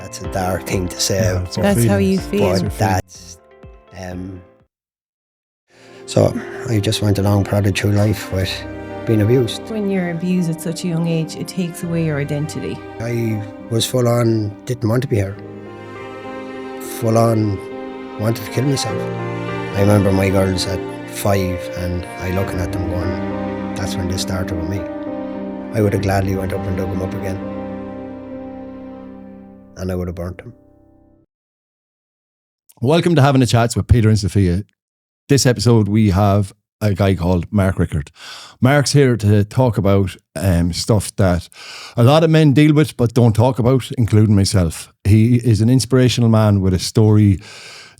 That's a dark thing to say. Yeah, That's how you feel. But that's so I just went along prodded through life with being abused. When you're abused at such a young age, it takes away your identity. I was full on, didn't want to be here. Full on, wanted to kill myself. I remember my girls at 5 and I looking at them going, that's when they started with me. I would have gladly went up and dug them up again. And I would have burnt them. Welcome to Having a Chats with Peter and Sophia. This episode we have a guy called Mark Rickard. Mark's here to talk about stuff that a lot of men deal with but don't talk about, including myself. He is an inspirational man with a story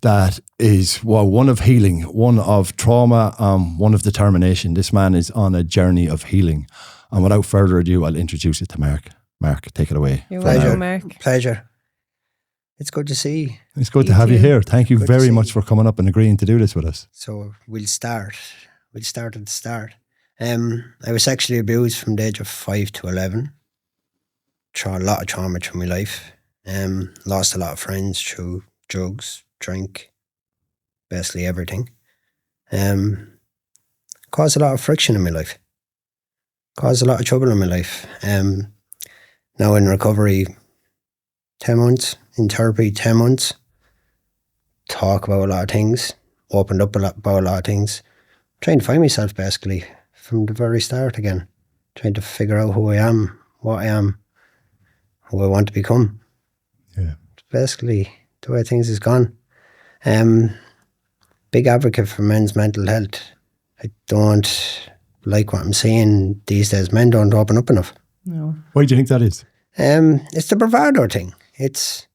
that is one of healing, one of trauma, one of determination. This man is on a journey of healing. And without further ado, I'll introduce it to Mark. Mark, take it away. You're welcome, Mark. Pleasure. It's good to see you. It's good to have you here. Thank you very much for coming up and agreeing to do this with us. So we'll start at the start. I was sexually abused from the age of 5 to 11. A lot of trauma through my life. Lost a lot of friends through drugs, drink, basically everything. Caused a lot of friction in my life. Caused a lot of trouble in my life. Now in recovery, 10 months, in therapy, 10 months. Talk about a lot of things. Opened up about a lot of things. Trying to find myself basically from the very start again. Trying to figure out who I am, what I am, who I want to become. Yeah. Basically, the way things has gone. Big advocate for men's mental health. I don't like what I'm seeing these days. Men don't open up enough. No. Why do you think that is? It's the bravado thing. It's,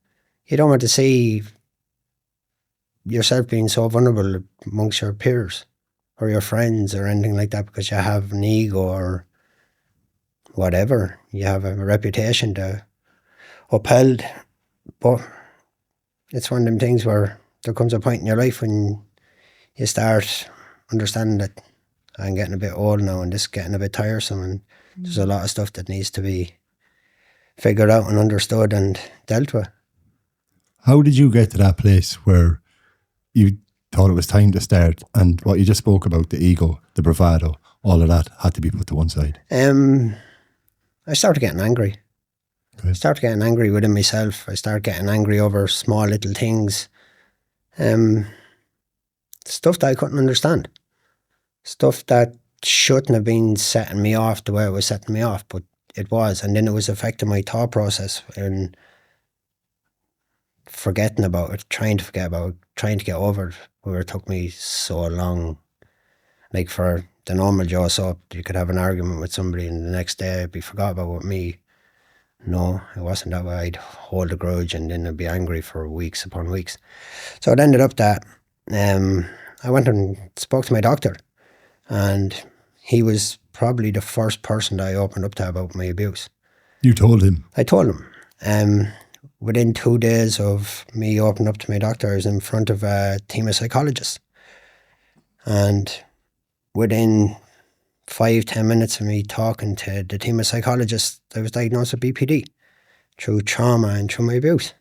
you don't want to see yourself being so vulnerable amongst your peers or your friends or anything like that because you have an ego or whatever. You have a reputation to uphold. But it's one of them things where there comes a point in your life when you start understanding that I'm getting a bit old now and this is getting a bit tiresome and there's a lot of stuff that needs to be figured out and understood and dealt with. How did you get to that place where you thought it was time to start and what you just spoke about, the ego, the bravado, all of that had to be put to one side? I started getting angry. Okay. I started getting angry within myself. I started getting angry over small little things. Stuff that I couldn't understand. Stuff that shouldn't have been setting me off the way it was setting me off, but it was. And then it was affecting my thought process and forgetting about it, trying to forget about it, trying to get over it, where it took me so long. Like for the normal Joe Soap, you could have an argument with somebody and the next day it'd be forgot about. With me, no, it wasn't that way. I'd hold a grudge and then I'd be angry for weeks upon weeks. So it ended up that I went and spoke to my doctor and he was probably the first person that I opened up to about my abuse. You told him? I told him. Within 2 days of me opening up to my doctor, I was in front of a team of psychologists. And within 5-10 minutes of me talking to the team of psychologists, I was diagnosed with BPD through trauma and through my abuse.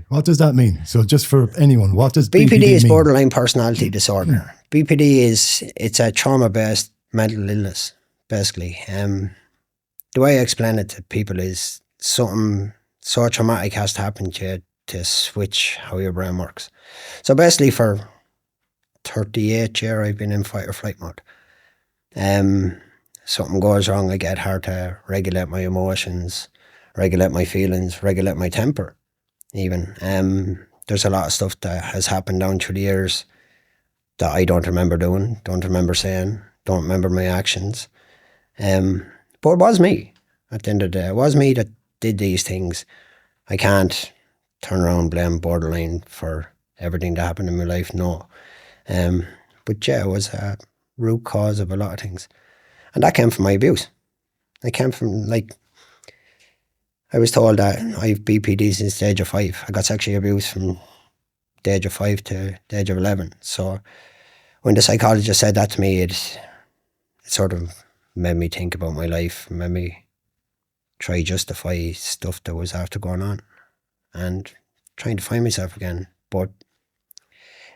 What does that mean? So just for anyone, what does BPD BPD is mean? borderline personality disorder. BPD it's a trauma-based mental illness, basically. The way I explain it to people is something so traumatic has to happen to you to switch how your brain works. So basically for 38 years I've been in fight or flight mode. Something goes wrong, I get hard to regulate my emotions, regulate my feelings, regulate my temper even. There's a lot of stuff that has happened down through the years that I don't remember doing, don't remember saying, don't remember my actions. But it was me at the end of the day. It was me that did these things. I can't turn around and blame borderline for everything that happened in my life, no. But yeah, it was a root cause of a lot of things. And that came from my abuse. I came from, like, I was told that I have BPD since the age of 5. I got sexually abused from the age of 5 to the age of 11. So when the psychologist said that to me, it sort of made me think about my life, made me try justify stuff that was after going on. and trying to find myself again. But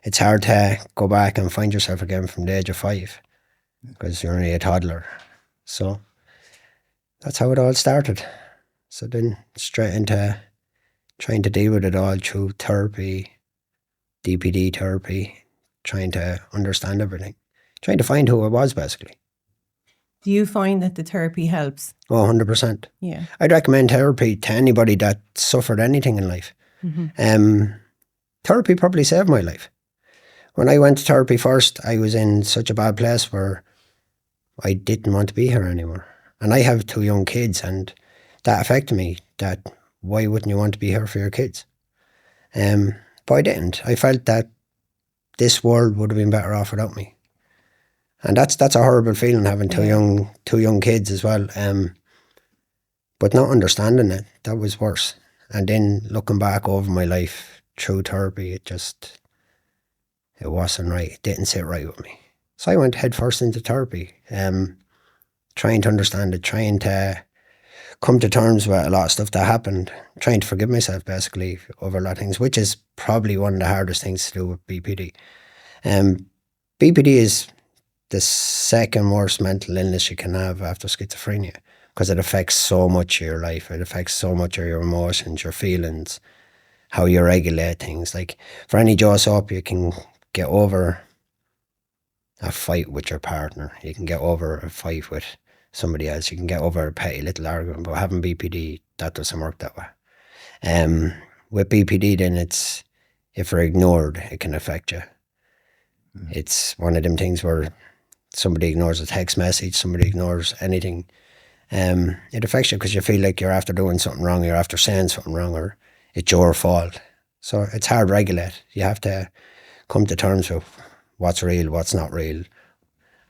it's hard to go back and find yourself again from the age of 5 because you're only a toddler. So that's how it all started. So then straight into trying to deal with it all through therapy, DPD therapy, trying to understand everything, trying to find who I was basically. Do you find that the therapy helps? Oh, 100%. Yeah. I'd recommend therapy to anybody that suffered anything in life. Therapy probably saved my life. When I went to therapy first, I was in such a bad place where I didn't want to be here anymore. And I have 2 young kids, and that affected me, that why wouldn't you want to be here for your kids? But I didn't. I felt that this world would have been better off without me. And that's a horrible feeling, having two young kids as well. But not understanding it, that was worse. And then looking back over my life through therapy, it wasn't right. It didn't sit right with me. So I went head first into therapy, trying to understand it, trying to come to terms with a lot of stuff that happened, trying to forgive myself basically over a lot of things, which is probably one of the hardest things to do with BPD. BPD is the second worst mental illness you can have after schizophrenia, because it affects so much of your life. It affects so much of your emotions, your feelings, how you regulate things. Like for any jaw soap, you can get over a fight with your partner. You can get over a fight with somebody else. You can get over a petty little argument. But having BPD, that doesn't work that way. With BPD, then it's, if you're ignored, it can affect you. It's one of them things where somebody ignores a text message, somebody ignores anything. It affects you because you feel like you're after doing something wrong, you're after saying something wrong, or it's your fault. So it's hard to regulate. You have to come to terms with what's real, what's not real.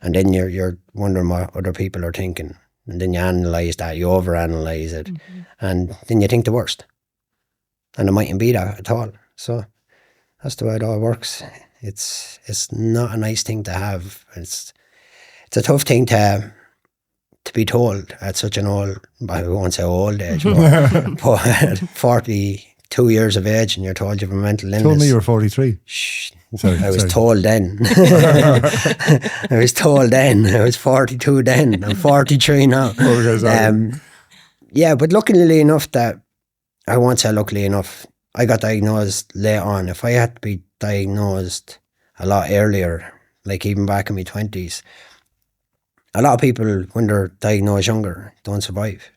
And then you're wondering what other people are thinking. And then you analyse that, you overanalyse it. And then you think the worst. And it mightn't be that at all. So that's the way it all works. It's not a nice thing to have. It's a tough thing to be told at such an old, I won't say old age, but at 42 years of age, and you're told you have a mental illness. You told me you were 43. Shh. Sorry, I was told then. I was told then. I was 42 then. I'm 43 now. Yeah, but luckily enough that, I won't say luckily enough, I got diagnosed late on. If I had to be diagnosed a lot earlier, like even back in my 20s, a lot of people, when they're diagnosed younger, don't survive.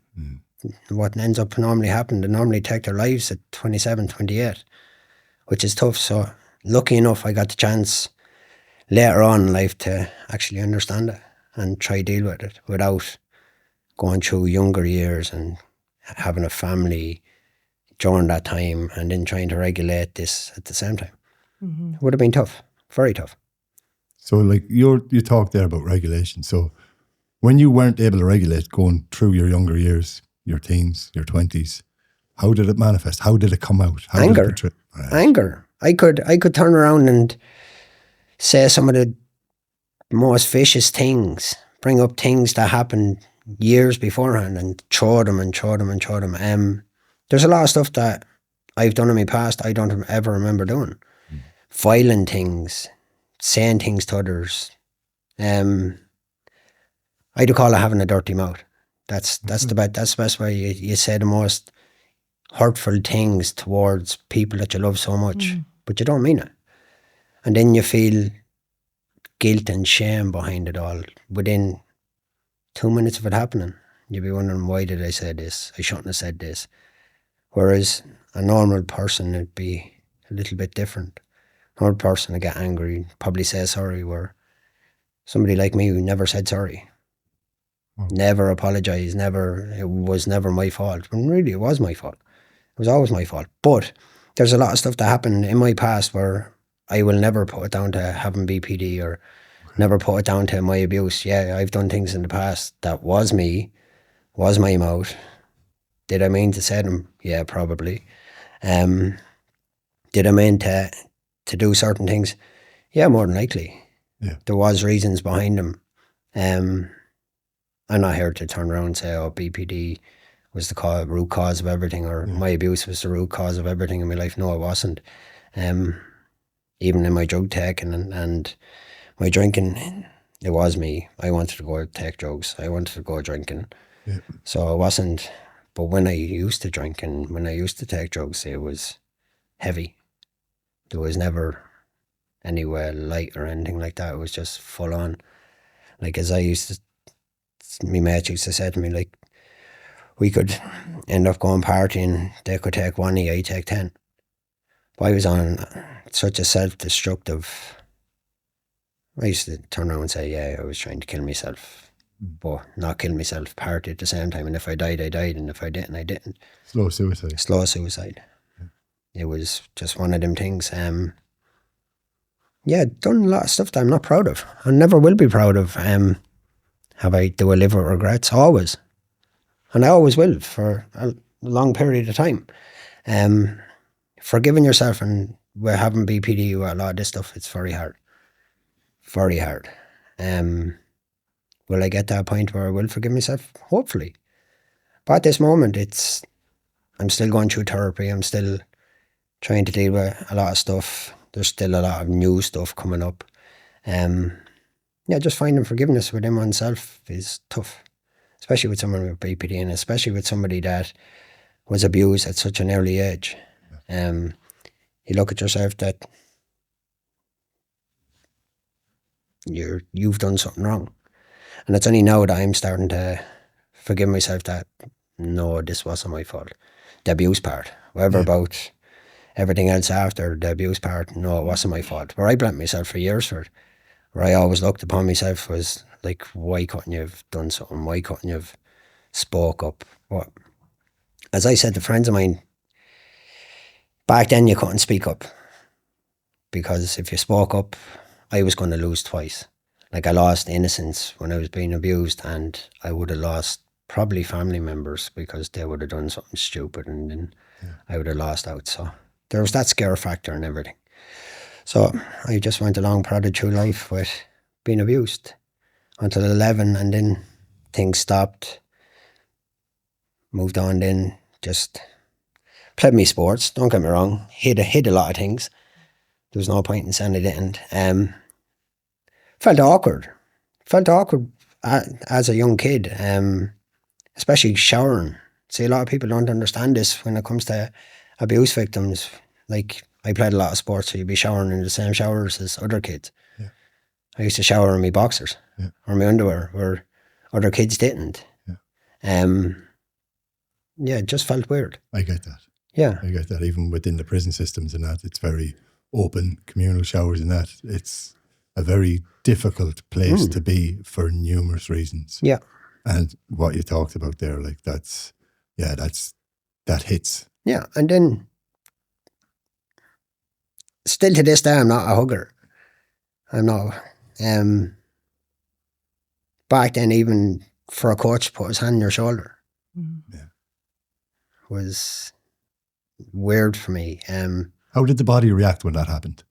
What ends up normally happening, they normally take their lives at 27, 28, which is tough. So lucky enough, I got the chance later on in life to actually understand it and try deal with it without going through younger years and having a family during that time and then trying to regulate this at the same time. It would have been tough, very tough. So like you talked there about regulation. So when you weren't able to regulate going through your younger years, your teens, your 20s, how did it manifest? How did it come out? How Anger. Did it Anger. I could turn around and say some of the most vicious things, bring up things that happened years beforehand and throw them. There's a lot of stuff that I've done in my past I don't ever remember doing. Violent things, saying things to others. I do call it having a dirty mouth. That's the best way you say the most hurtful things towards people that you love so much, but you don't mean it. And then you feel guilt and shame behind it all within 2 minutes of it happening. You'll be wondering, why did I say this? I shouldn't have said this. Whereas a normal person, it'd be a little bit different. A normal person would get angry, probably say sorry, where somebody like me who never said sorry, never apologised, it was never my fault. When really it was my fault. It was always my fault. But there's a lot of stuff that happened in my past where I will never put it down to having BPD or never put it down to my abuse. Yeah, I've done things in the past that was me, was my mouth. Did I mean to say them? Yeah, probably. Did I mean to do certain things? Yeah, more than likely. Yeah. There was reasons behind them. I'm not here to turn around and say, oh, BPD, was the root cause of everything, or my abuse was the root cause of everything in my life. No, it wasn't. Even in my drug taking and my drinking, it was me. I wanted to go take drugs. I wanted to go drinking. Yeah. So it wasn't. But when I used to drink and when I used to take drugs, it was heavy. There was never anywhere light or anything like that. It was just full on. Like, as I used to, my mates used to say to me, like, we could end up going partying. They could take 1, I take 10. But I was on such a self-destructive. I used to turn around and say, yeah, I was trying to kill myself, but not kill myself, party at the same time. And if I died, I died. And if I didn't, I didn't. Slow suicide. Slow suicide. Yeah. It was just one of them things. Yeah, done a lot of stuff that I'm not proud of. I never will be proud of. Do I live with regrets? Always. And I always will for a long period of time. Forgiving yourself, and we're having BPD with a lot of this stuff, it's very hard. Very hard. Will I get to a point where I will forgive myself? Hopefully. But at this moment, I'm still going through therapy. I'm still trying to deal with a lot of stuff. There's still a lot of new stuff coming up. Yeah, just finding forgiveness within oneself is tough, especially with someone with BPD, and especially with somebody that was abused at such an early age. You look at yourself that you've done something wrong. And it's only now that I'm starting to forgive myself that, no, this wasn't my fault. The abuse part, whatever about everything else after the abuse part, no, it wasn't my fault. Where I blamed myself for years for it, where I always looked upon myself was like, why couldn't you have done something? Why couldn't you have spoke up? What? As I said to friends of mine, back then you couldn't speak up, because if you spoke up, I was going to lose twice. Like, I lost innocence when I was being abused, and I would have lost probably family members because they would have done something stupid, and then I would have lost out. So there was that scare factor and everything. So I just went along, prodded through life with being abused until 11, and then things stopped. Moved on then, just played me sports, don't get me wrong, hid a lot of things. There was no point in saying I didn't. Felt awkward as a young kid, especially showering. See, a lot of people don't understand this when it comes to abuse victims. Like, I played a lot of sports, so you'd be showering in the same showers as other kids. Yeah. I used to shower in my boxers or my underwear, where other kids didn't. Yeah, it just felt weird. I get that. Yeah. I get that. Even within the prison systems and that, it's very open, communal showers and that. It's a very difficult place to be for numerous reasons. Yeah. And what you talked about there, like, that hits. Yeah. And then, still to this day, I'm not a hugger. I'm not. Back then, even for a coach to put his hand on your shoulder was weird for me. How did the body react when that happened?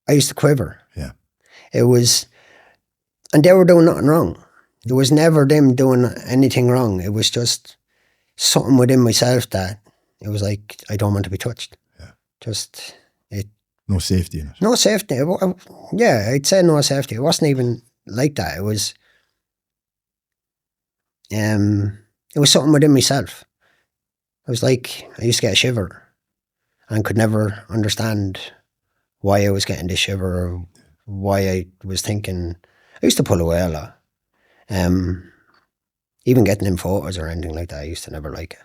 I used to quiver. Yeah. It was, and they were doing nothing wrong. It was never them doing anything wrong. It was just something within myself that it was like, I don't want to be touched. Yeah. Just it. No safety in it. No safety. Yeah, I'd say no safety. It wasn't even like that. It was something within myself. It was like, I used to get a shiver and could never understand why I was getting this shiver or why I was thinking. I used to pull away a lot. Even getting in photos or anything like that, I used to never like it.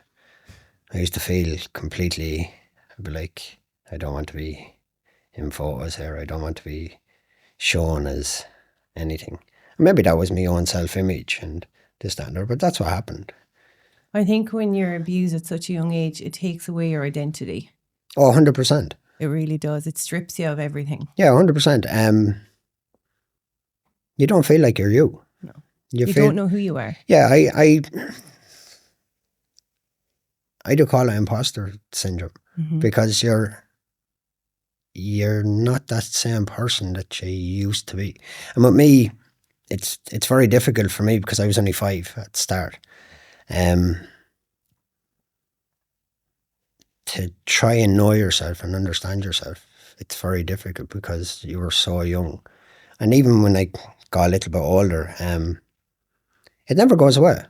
I used to feel completely, I'd be like, I don't want to be in photos here. I don't want to be shown as anything. Maybe that was my own self-image and this, that, and that, but that's what happened. I think when you're abused at such a young age, it takes away your identity. Oh, 100%. It really does. It strips you of everything. Yeah, 100%. You don't feel like you're you. No. You don't know who you are. Yeah, I do call it imposter syndrome because you're not that same person that you used to be. And with me, it's very difficult for me because I was only 5 at the start. to try and know yourself and understand yourself, it's very difficult because you were so young. And even when I got a little bit older, it never goes away.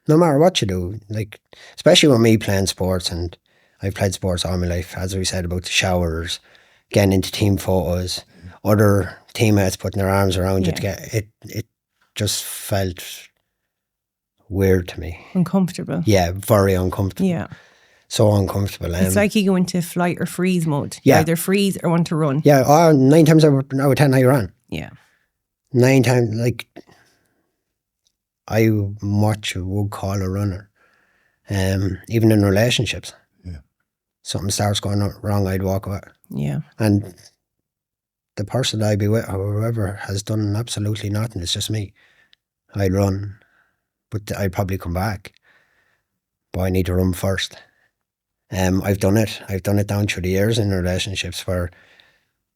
No matter what you do, like, especially with me playing sports, and I've played sports all my life, as we said about the showers, getting into team photos, other teammates putting their arms around you to get it. It just felt weird to me. Uncomfortable. Yeah, very uncomfortable. Yeah. So uncomfortable. It's like you go into flight or freeze mode. Yeah. You either freeze or want to run. Yeah, 9 times out of 10 I ran. Yeah. 9 times, like, I much would call a runner. Even in relationships. Yeah. Something starts going wrong, I'd walk away. Yeah. And the person I'd be with, whoever has done absolutely nothing, it's just me. I'd run, but I'd probably come back. But I need to run first. I've done it. I've done it down through the years in relationships where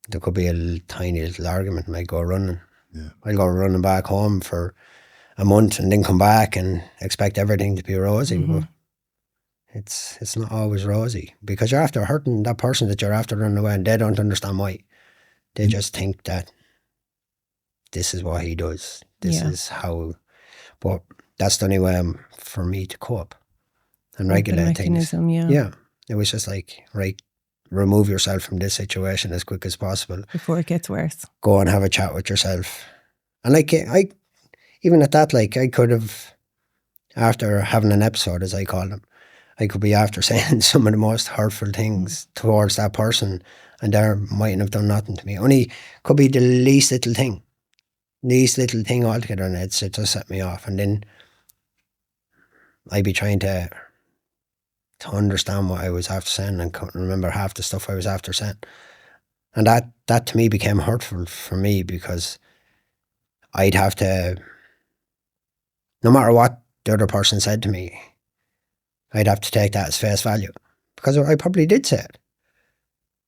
there could be a tiny little argument and I'd go running. Yeah. I'd go running back home for a month and then come back and expect everything to be rosy. But it's not always rosy because you're after hurting that person that you're after running away, and they don't understand why. They just think that this is what he does. This is how. But that's the only way for me to cope and regulate things. Yeah. It was just like, right, remove yourself from this situation as quick as possible before it gets worse. Go and have a chat with yourself. And like, I even at that, like, I could have, after having an episode, as I call them, I could be after saying some of the most hurtful things towards that person, and they mightn't have done nothing to me. Only could be the least little thing altogether, and it just set me off. And then I'd be trying to understand what I was after saying and couldn't remember half the stuff I was after saying. And that to me became hurtful for me because I'd have to, no matter what the other person said to me, I'd have to take that as face value because I probably did say it.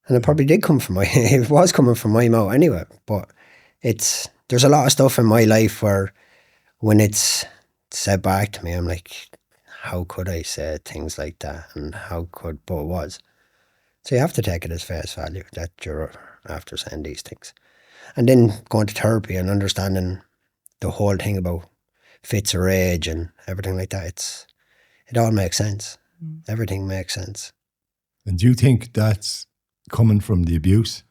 And it probably did come from it was coming from my mouth anyway. But there's a lot of stuff in my life where when it's said back to me, I'm like, how could I say things like that? And but it was. So you have to take it as face value that you're after saying these things. And then going to therapy and understanding the whole thing about fits of rage and everything like that, it all makes sense. Everything makes sense. And do you think that's coming from the abuse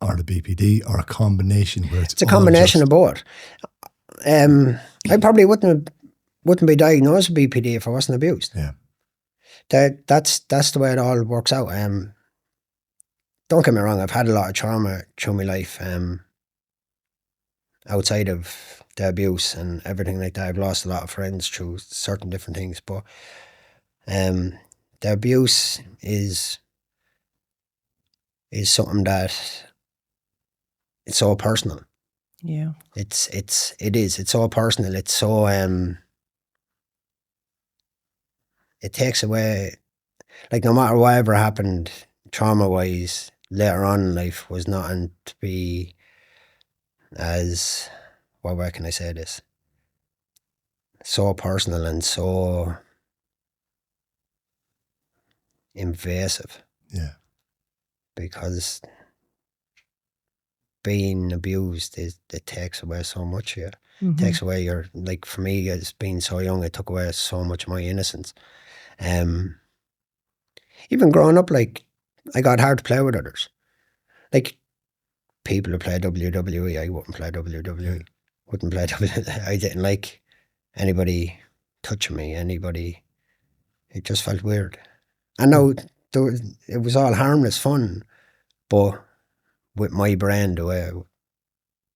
or the BPD or a combination where it's a combination of both? I probably wouldn't be diagnosed with BPD if I wasn't abused. Yeah. That's the way it all works out. Don't get me wrong, I've had a lot of trauma through my life outside of the abuse and everything like that. I've lost a lot of friends through certain different things, but the abuse is something that it's so personal. Yeah. It is. It's so personal. It's so it takes away, like, no matter whatever happened trauma wise later on in life was nothing to be as, what way can I say this? So personal and so invasive. Yeah. Because being abused it takes away so much. Yeah. It takes away your, like, for me as being so young, it took away so much of my innocence. Even growing up, like, I got hard to play with others. Like, people who play WWE, I wouldn't play WWE. Wouldn't play WWE. I didn't like anybody touching me, anybody. It just felt weird. I know it was all harmless fun, but with my brain, the way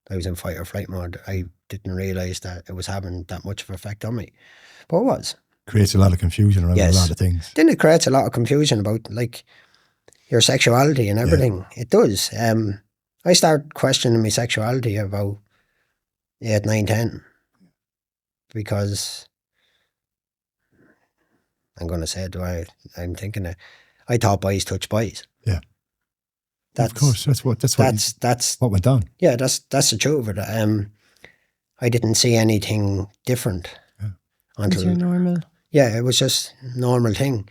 I was in fight or flight mode, I didn't realise that it was having that much of an effect on me. But it was. Creates a lot of confusion around a lot of things. Then it creates a lot of confusion about, like, your sexuality and everything. Yeah. It does. I started questioning my sexuality about 8, 9, 10 because I'm going to say it, I'm thinking that I thought boys touch boys. Yeah. Of course, that's what went on. Yeah, that's the truth of it. I didn't see anything different until you're normal. Yeah, it was just a normal thing.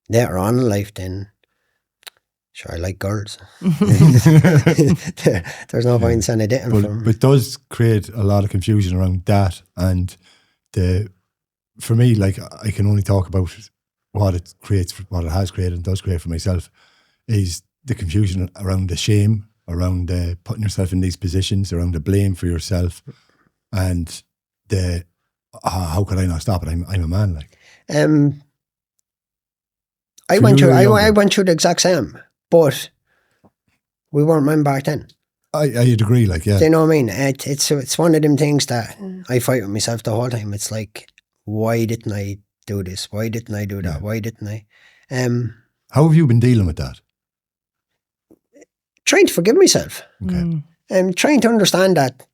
later on in life, then sure, I like girls. There's no point in saying I didn't. But it does create a lot of confusion around that, and for me, like, I can only talk about what it creates, what it has created and does create for myself, is the confusion around the shame, around putting yourself in these positions, around the blame for yourself, and the how could I not stop it? I'm a man, like. I went through the exact same, but we weren't men back then. I'd agree, like, yeah. Do you know what I mean? It's one of them things that I fight with myself the whole time. It's like, why didn't I do this? Why didn't I do that? Yeah. Why didn't I? How have you been dealing with that? Trying to forgive myself. Okay. Trying to understand that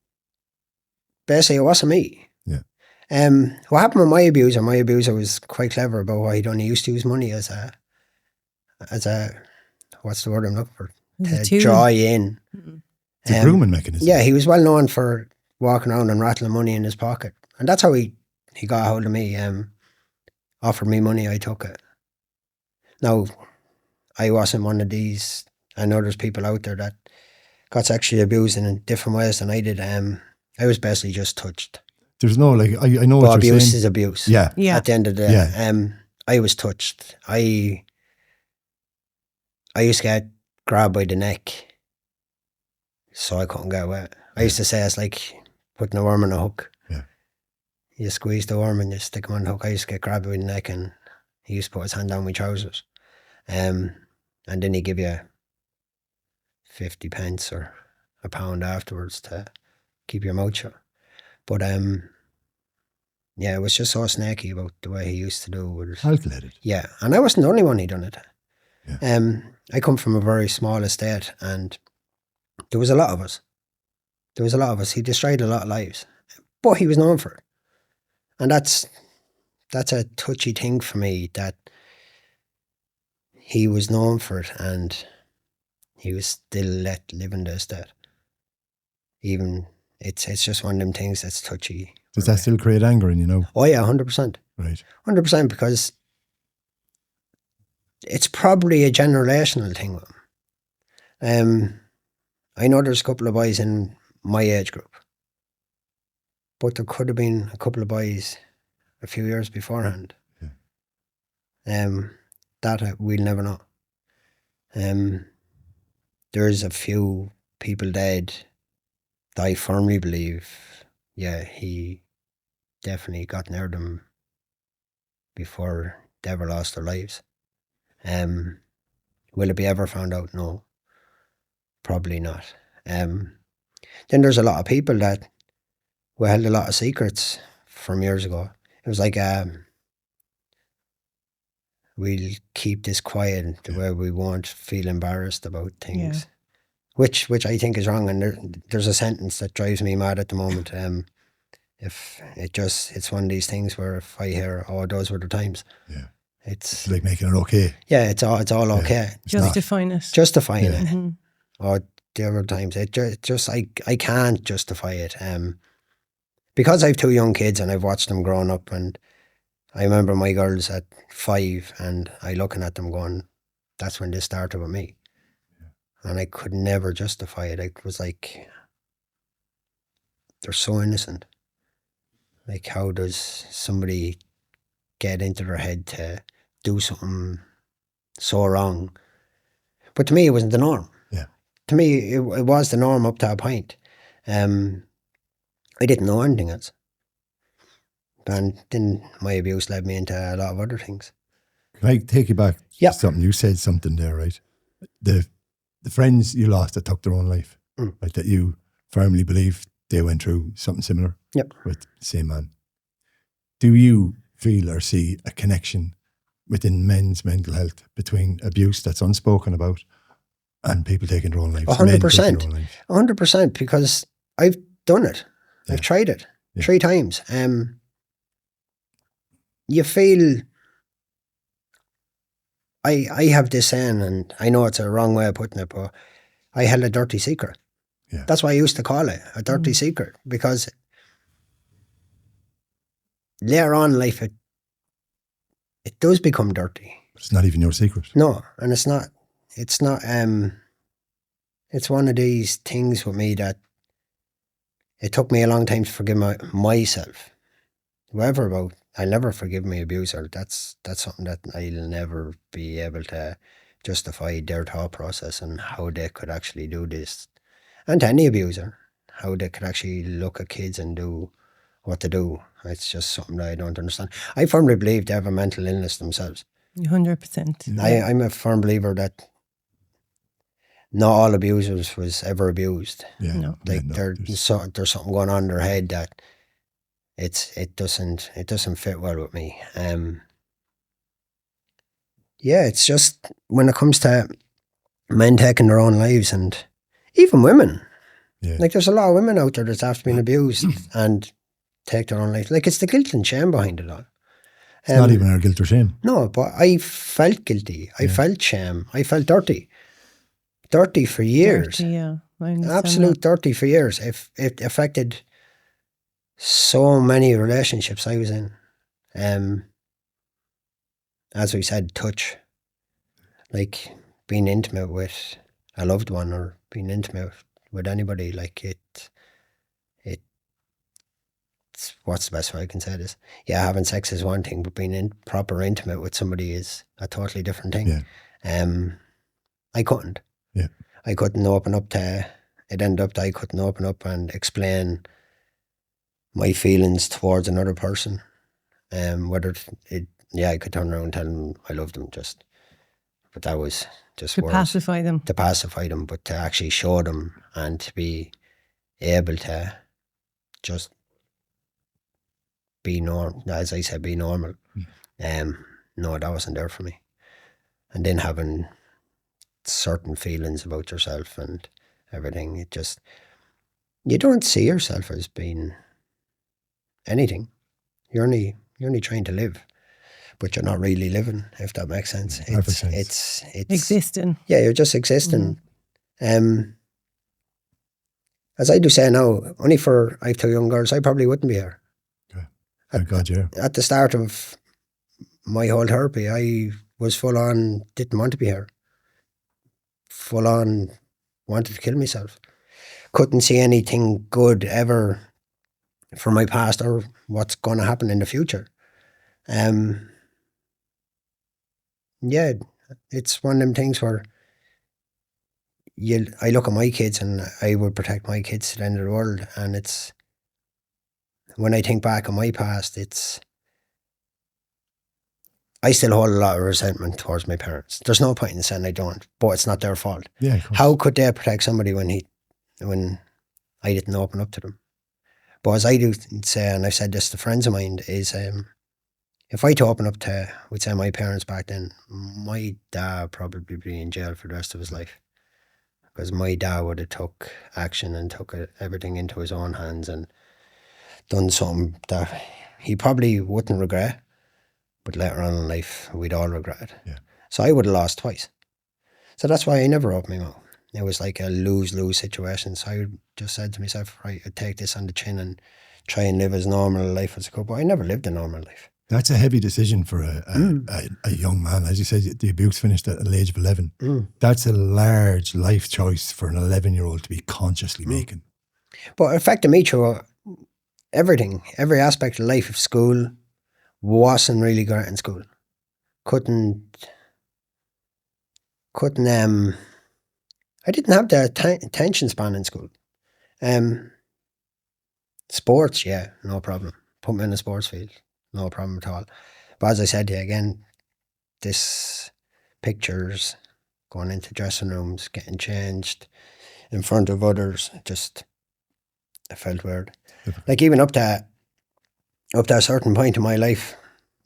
basically it wasn't me. Yeah. What happened with my abuser was quite clever about why he'd only used to use money as a what's the word I'm looking for? To draw you in. It's a grooming mechanism. Yeah, he was well known for walking around and rattling money in his pocket. And that's how he got a hold of me. Offered me money, I took it. Now, I wasn't one of these. I know there's people out there that got sexually abused in different ways than I did. I was basically just touched. There's no, like, I know what you're abuse saying. is abuse. Yeah. At the end of the day. I was touched. I used to get grabbed by the neck so I couldn't get away. I used to say it's like putting a worm on a hook. Yeah. You squeeze the worm and you stick him on the hook. I used to get grabbed by the neck and he used to put his hand down my trousers. And then he'd give you 50 pence or a pound afterwards to keep your mouth shut. But it was just so snaky about the way he used to do it. Calculated. Yeah, and I wasn't the only one he done it. Yeah. I come from a very small estate and there was a lot of us. He destroyed a lot of lives, but he was known for it. And that's a touchy thing for me, that he was known for it and he was still let live in the estate. Even it's just one of them things that's touchy. Does that still create anger in you know? Oh yeah, 100%. Right. 100%, because it's probably a generational thing with him. I know there's a couple of boys in my age group, but there could have been a couple of boys a few years beforehand. Yeah. That we'll never know. There's a few people dead that I firmly believe, he definitely got near them before they ever lost their lives. Will it be ever found out? No. Probably not. Then there's a lot of people that we held a lot of secrets from years ago. It was like, we'll keep this quiet the way we won't feel embarrassed about things. Which I think is wrong, and there's a sentence that drives me mad at the moment. It's one of these things where if I hear, "Oh, those were the times," it's like making it okay. Yeah, it's all okay. Justifying it. Justifying it. Mm-hmm. Or the other times, I can't justify it. Because I have two young kids and I've watched them growing up, and I remember my girls at 5, and I looking at them going, "That's when this started with me." And I could never justify it. It was like, they're so innocent. Like, how does somebody get into their head to do something so wrong? But to me, it wasn't the norm. Yeah. To me, it was the norm up to a point. I didn't know anything else. And then my abuse led me into a lot of other things. Can I take you back to something? You said something there, right? The friends you lost that took their own life, right? That you firmly believe they went through something similar with the same man. Do you feel or see a connection within men's mental health between abuse that's unspoken about and people taking their own lives? 100%. 100%, because I've done it. I've tried it 3 times. You feel... I have this saying, and I know it's a wrong way of putting it, but I held a dirty secret. Yeah. That's why I used to call it a dirty secret, because later on in life, it does become dirty. It's not even your secret. No, and it's not, it's one of these things with me that it took me a long time to forgive myself. Whoever about, I'll never forgive my abuser. That's something that I'll never be able to justify their thought process and how they could actually do this. And to any abuser, how they could actually look at kids and do what to do. It's just something that I don't understand. I firmly believe they have a mental illness themselves. 100%. I'm a firm believer that not all abusers was ever abused. Yeah. No. Like there's there's something going on in their head that it doesn't fit well with me. Yeah, it's just when it comes to men taking their own lives, and even women. Yeah. Like there's a lot of women out there that's after being abused and take their own life. Like it's the guilt and shame behind it all. It's not even our guilt or shame. No, but I felt guilty. I felt shame. I felt dirty. Dirty for years. Dirty, yeah. I understand Absolute dirty for years. It affected so many relationships I was in. As we said, touch. Like being intimate with a loved one or being intimate with anybody, like it's what's the best way I can say this? Yeah, having sex is one thing, but being proper intimate with somebody is a totally different thing. Yeah. I couldn't. Yeah. I couldn't open up to it. Ended up that I couldn't open up and explain my feelings towards another person. Whether I could turn around and tell them I loved them, but that was just to words. pacify them. To pacify them, but to actually show them and to be able to just be normal, as I said, be normal. No, that wasn't there for me. And then having certain feelings about yourself and everything, it just, you don't see yourself as being anything. You're only trying to live, but you're not really living, if that makes sense. Perfect sense. It's Existing. Yeah, you're just existing. As I do say now, only for I have two young girls, I probably wouldn't be here. Okay. Thank God, yeah. At the start of my whole therapy, I was full on, didn't want to be here. Full on wanted to kill myself. Couldn't see anything good ever for my past or what's going to happen in the future. Yeah, it's one of them things where I look at my kids and I would protect my kids to the end of the world, and it's, when I think back on my past, I still hold a lot of resentment towards my parents. There's no point in saying I don't, but it's not their fault. Yeah, of course. How could they protect somebody when I didn't open up to them? But as I do say, and I've said this to friends of mine, is if I had to open up to, we'd say, my parents back then, my dad probably be in jail for the rest of his life. Because my dad would have took action and took everything into his own hands and done something that he probably wouldn't regret, but later on in life we'd all regret it. Yeah. So I would have lost twice. So that's why I never opened my mouth. It was like a lose-lose situation. So I just said to myself, right, I'd take this on the chin and try and live as normal a life as I could. But I never lived a normal life. That's a heavy decision for a young man. As you said, the abuse finished at the age of 11. That's a large life choice for an 11-year-old to be consciously making. But it affected me through everything, every aspect of life. Of school, wasn't really great in school. Couldn't I didn't have the attention span in school. Sports, yeah, no problem. Put me in a sports field, no problem at all. But as I said to you again, this pictures, going into dressing rooms, getting changed in front of others, it felt weird. Like even up to a certain point in my life,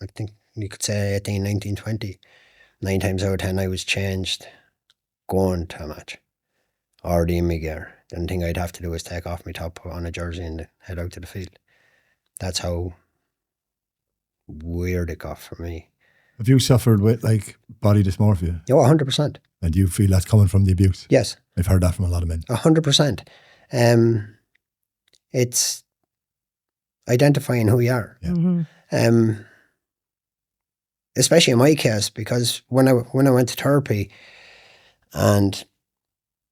I think you could say 18, 19, 20, 9 times out of 10 I was changed going to a match. Already in my gear. The only thing I'd have to do is take off my top, put on a jersey and head out to the field. That's how weird it got for me. Have you suffered with like body dysmorphia? Oh, 100%. And do you feel that's coming from the abuse? Yes. I've heard that from a lot of men. 100%. It's identifying who you are. Yeah. especially in my case, because when I went to therapy and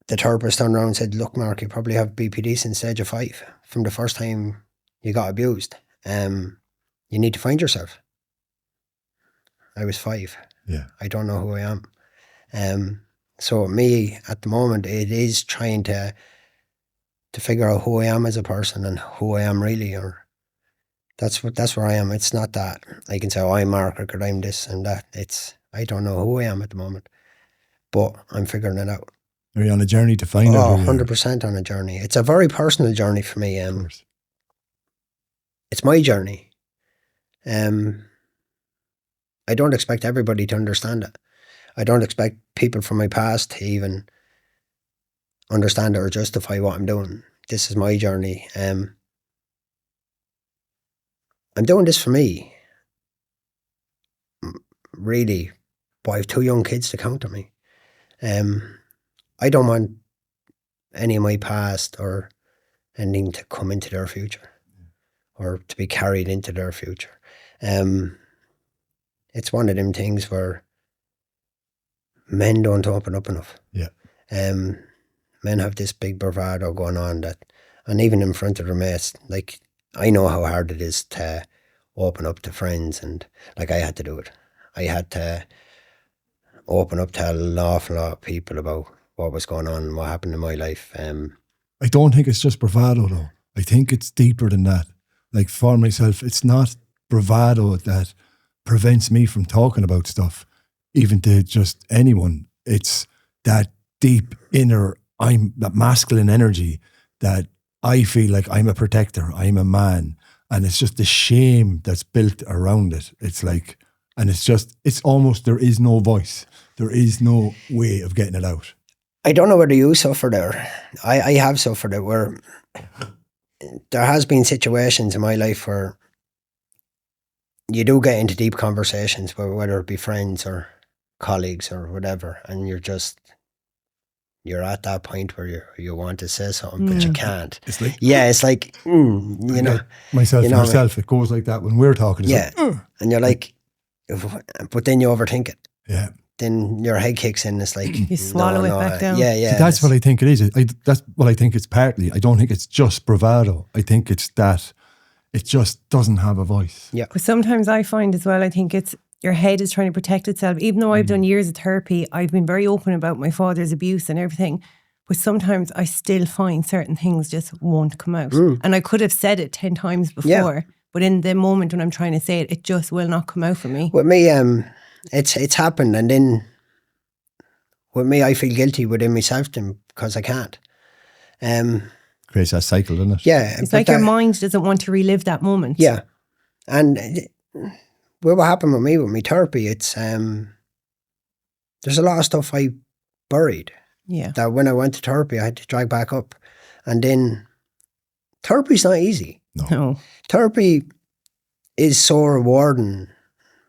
the therapist turned around and said, look, Mark, you probably have BPD since the age of 5 from the first time you got abused. You need to find yourself. I was 5. Yeah. I don't know who I am. So me at the moment, it is trying to figure out who I am as a person and who I am really, or that's where I am. It's not that I can say, oh, I'm Mark Rickard, I'm this and that. I don't know who I am at the moment, but I'm figuring it out. Are you on a journey to find out? 100% on a journey. It's a very personal journey for me. Of course. It's my journey. I don't expect everybody to understand it. I don't expect people from my past to even understand it or justify what I'm doing. This is my journey. I'm doing this for me, really, but I have 2 young kids to count on me. I don't want any of my past or anything to come into their future or to be carried into their future. It's one of them things where men don't open up enough. Yeah. Men have this big bravado going on that, and even in front of their mates, like, I know how hard it is to open up to friends, and like, I had to do it. I had to open up to an awful lot of people about what was going on and what happened in my life. I don't think it's just bravado though. I think it's deeper than that. Like, for myself, it's not bravado that prevents me from talking about stuff, even to just anyone. It's that deep inner, that masculine energy that I feel like I'm a protector, I'm a man. And it's just the shame that's built around it. It's like, and it's almost, there is no voice. There is no way of getting it out. I don't know whether you suffered or I have suffered it, where there has been situations in my life where you do get into deep conversations, whether it be friends or colleagues or whatever, and you're at that point where you want to say something, but you can't. It's like, it's like, you know. Myself you and know, yourself, it goes like that when we're talking. It's yeah. like, and you're like, but then you overthink it. Yeah. Then your head kicks in. It's like, you swallow it back down. Yeah. See, that's what I think it is. That's what I think it's partly. I don't think it's just bravado. I think it's that it just doesn't have a voice. Yeah. But sometimes I find as well, I think it's your head is trying to protect itself. Even though I've done years of therapy, I've been very open about my father's abuse and everything. But sometimes I still find certain things just won't come out. And I could have said it 10 times before, but in the moment when I'm trying to say it, it just will not come out for me. With me, it's happened, and then with me, I feel guilty within myself then because I can't. Creates that cycle, doesn't it? Yeah. It's like your mind doesn't want to relive that moment. Yeah. And what happened with me, with my therapy, it's, there's a lot of stuff I buried. Yeah. That when I went to therapy, I had to drag back up. And then therapy's not easy. No. Therapy is so rewarding,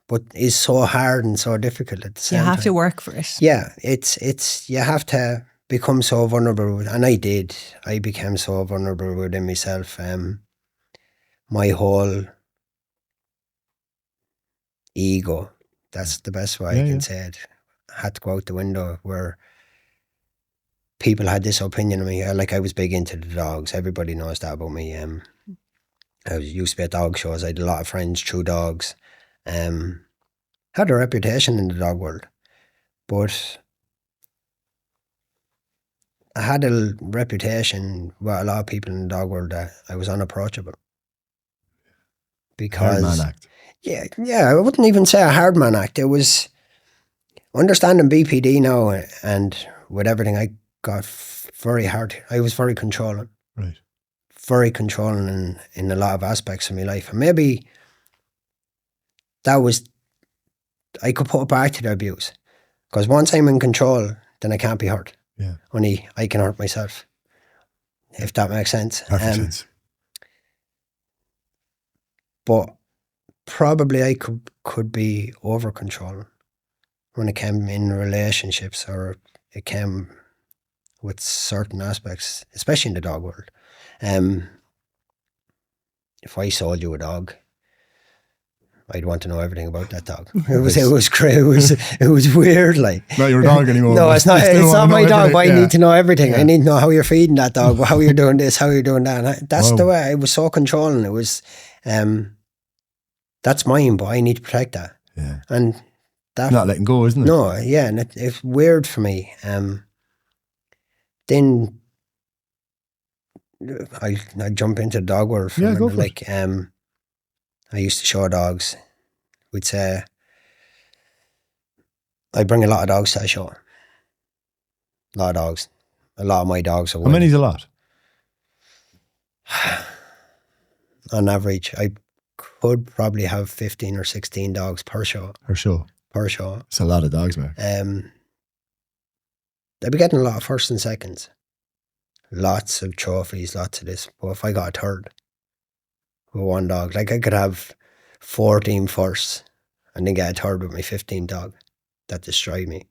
but is so hard and so difficult at the same time. You have to work for it. Yeah, it's you have to become so vulnerable, and I did. I became so vulnerable within myself. My whole ego, that's the best way I can say it, had to go out the window, where people had this opinion of me. Like, I was big into the dogs. Everybody knows that about me. I used to be at dog shows. I had a lot of friends through dogs. Had a reputation in the dog world, but I had a reputation with a lot of people in the dog world that I was unapproachable. Because Hard man act. Yeah, I wouldn't even say a hard man act. It was understanding BPD now, and with everything, I got very hard. I was very controlling. Right. Very controlling in a lot of aspects of my life. And maybe that was, I could put it back to the abuse. Because once I'm in control, then I can't be hurt. Yeah. Only I can hurt myself, if that makes sense. Perfect sense. But probably I could be over controlling when it came in relationships, or it came with certain aspects, especially in the dog world. If I sold you a dog, I'd want to know everything about that dog. It was weird. Like, not your dog anymore. No, it's not. It's not my dog. But I need to know everything. Yeah. I need to know how you're feeding that dog, how you're doing this, how you're doing that. And that's the way. It was so controlling. It was, that's mine, but I need to protect that. Yeah. And that not letting go, isn't it? No, yeah, and it's weird for me. Then I jump into the dog world for a minute. Like, I used to show dogs. We'd say I bring a lot of dogs to a show. A lot of dogs. A lot of my dogs are. How many's a lot? On average, I could probably have 15 or 16 dogs per show. Per show. It's a lot of dogs, Mark. I'd be getting a lot of firsts and seconds. Lots of trophies, lots of this. But if I got a third with one dog, like I could have 14 firsts and then get a third with my 15th dog. That destroyed me.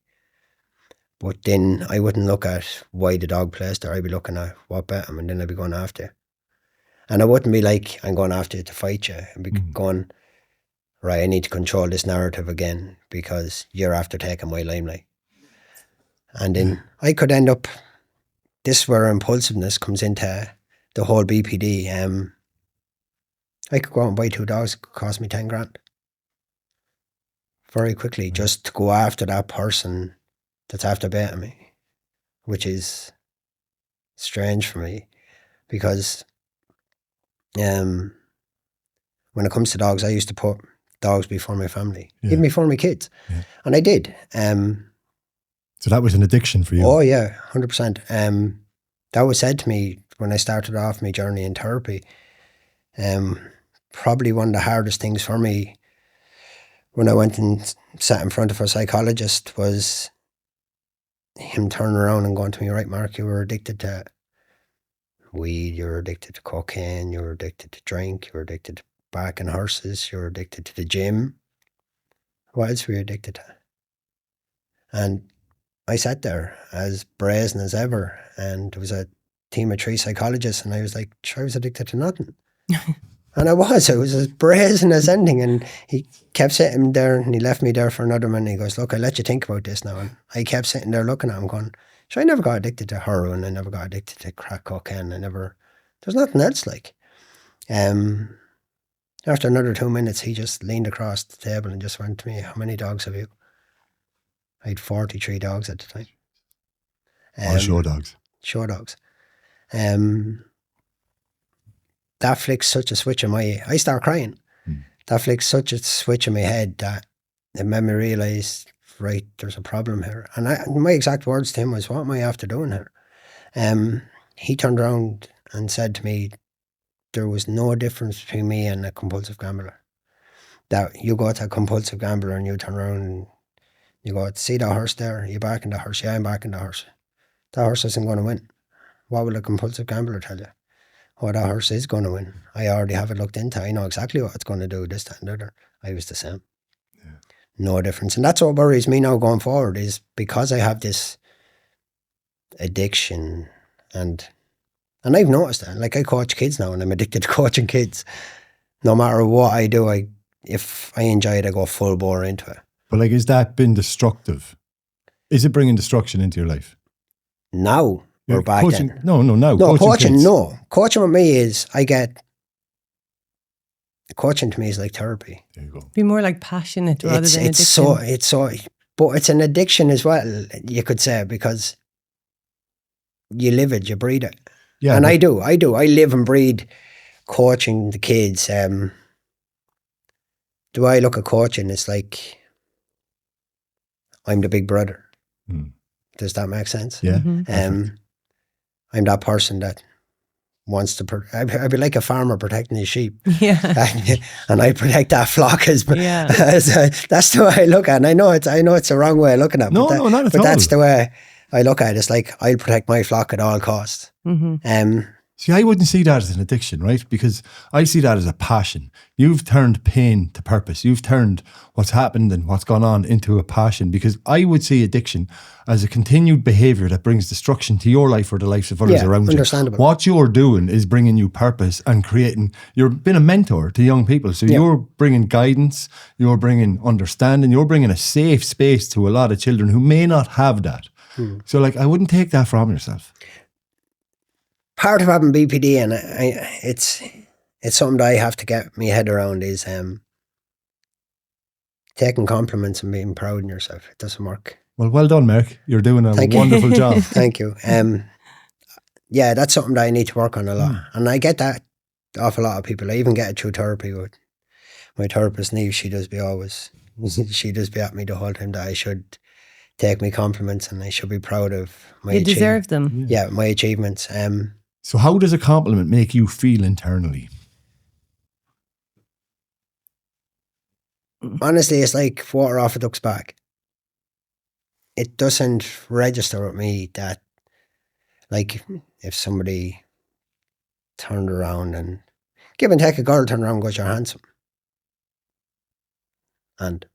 But then I wouldn't look at why the dog placed there. I'd be looking at what bet him, and then I'd be going after it. And I wouldn't be like, I'm going after you to fight you. I'd be going, right, I need to control this narrative again because you're after taking my limelight. And then I could end up, this is where impulsiveness comes into the whole BPD. I could go out and buy 2 dogs, it could cost me 10 grand. Very quickly, just to go after that person that's after betting me, which is strange for me because when it comes to dogs, I used to put dogs before my family, even before my kids. Yeah. And I did. So that was an addiction for you? Oh yeah, 100%. That was said to me when I started off my journey in therapy. Probably one of the hardest things for me when I went and sat in front of a psychologist was him turning around and going to me, right, Mark, you were addicted to weed, you were addicted to cocaine, you were addicted to drink, you were addicted to backing horses, you were addicted to the gym. What else were you addicted to? And I sat there as brazen as ever, and there was a team of 3 psychologists, and I was like, I was addicted to nothing. And I was as brazen as anything. And he kept sitting there, and he left me there for another minute. He goes, look, I'll let you think about this now. And I kept sitting there looking at him going, I never got addicted to heroin. I never got addicted to crack cocaine. There's nothing else like. After another 2 minutes, he just leaned across the table and just went to me, how many dogs have you? I had 43 dogs at the time. All show dogs. Show dogs. That flicks such a switch in I start crying. That flicks such a switch in my head that it made me realise, right, there's a problem here. And my exact words to him was, what am I after doing here? He turned around and said to me, there was no difference between me and a compulsive gambler. That you go to a compulsive gambler and you turn around and you go, see that horse there? You backing the horse? Yeah, I'm backing the horse. That horse isn't going to win. What will a compulsive gambler tell you? Oh, that horse is going to win. I already have it looked into. I know exactly what it's going to do, this, that, and the other. I was the same. Yeah. No difference. And that's what worries me now going forward is because I have this addiction and I've noticed that. Like I coach kids now and I'm addicted to coaching kids. No matter what I do, if I enjoy it, I go full bore into it. But like, has that been destructive? Is it bringing destruction into your life? Now or back coaching, then? No. No, coaching, no. Coaching with me is, coaching to me is like therapy. There you go. Be more like passionate rather than addiction. But it's an addiction as well, you could say, because you live it, you breathe it. Yeah, and I do. I live and breathe coaching the kids. Do I look at coaching? It's like I'm the big brother. Does that make sense? Yeah. I'm that person that wants to. I'd be like a farmer protecting his sheep. Yeah. And I protect that flock that's the way I look at it. And I know it's the wrong way of looking at it. No, not at all. But that's the way I look at it. It's like I'll protect my flock at all costs. Mm-hmm. See, I wouldn't see that as an addiction, right? Because I see that as a passion. You've turned pain to purpose. You've turned what's happened and what's gone on into a passion. Because I would see addiction as a continued behavior that brings destruction to your life or the lives of others around you. Understandable. What you're doing is bringing you purpose and creating, you're being a mentor to young people. So you're bringing guidance, you're bringing understanding, you're bringing a safe space to a lot of children who may not have that. So like, I wouldn't take that from yourself. Part of having BPD, and it's something that I have to get my head around, is taking compliments and being proud in yourself. It doesn't work. Well done, Mark. You're doing a wonderful job. Thank you. Yeah, that's something that I need to work on a lot. And I get that off a lot of people. I even get it through therapy with my therapist, Neve. She does be at me the whole time that I should take my compliments and I should be proud of my You deserve them. Yeah, my achievements. So how does a compliment make you feel internally? Honestly, it's like water off a duck's back. It doesn't register with me that, like, if somebody turned around and, give and take, a girl turned around and goes, "You're handsome." And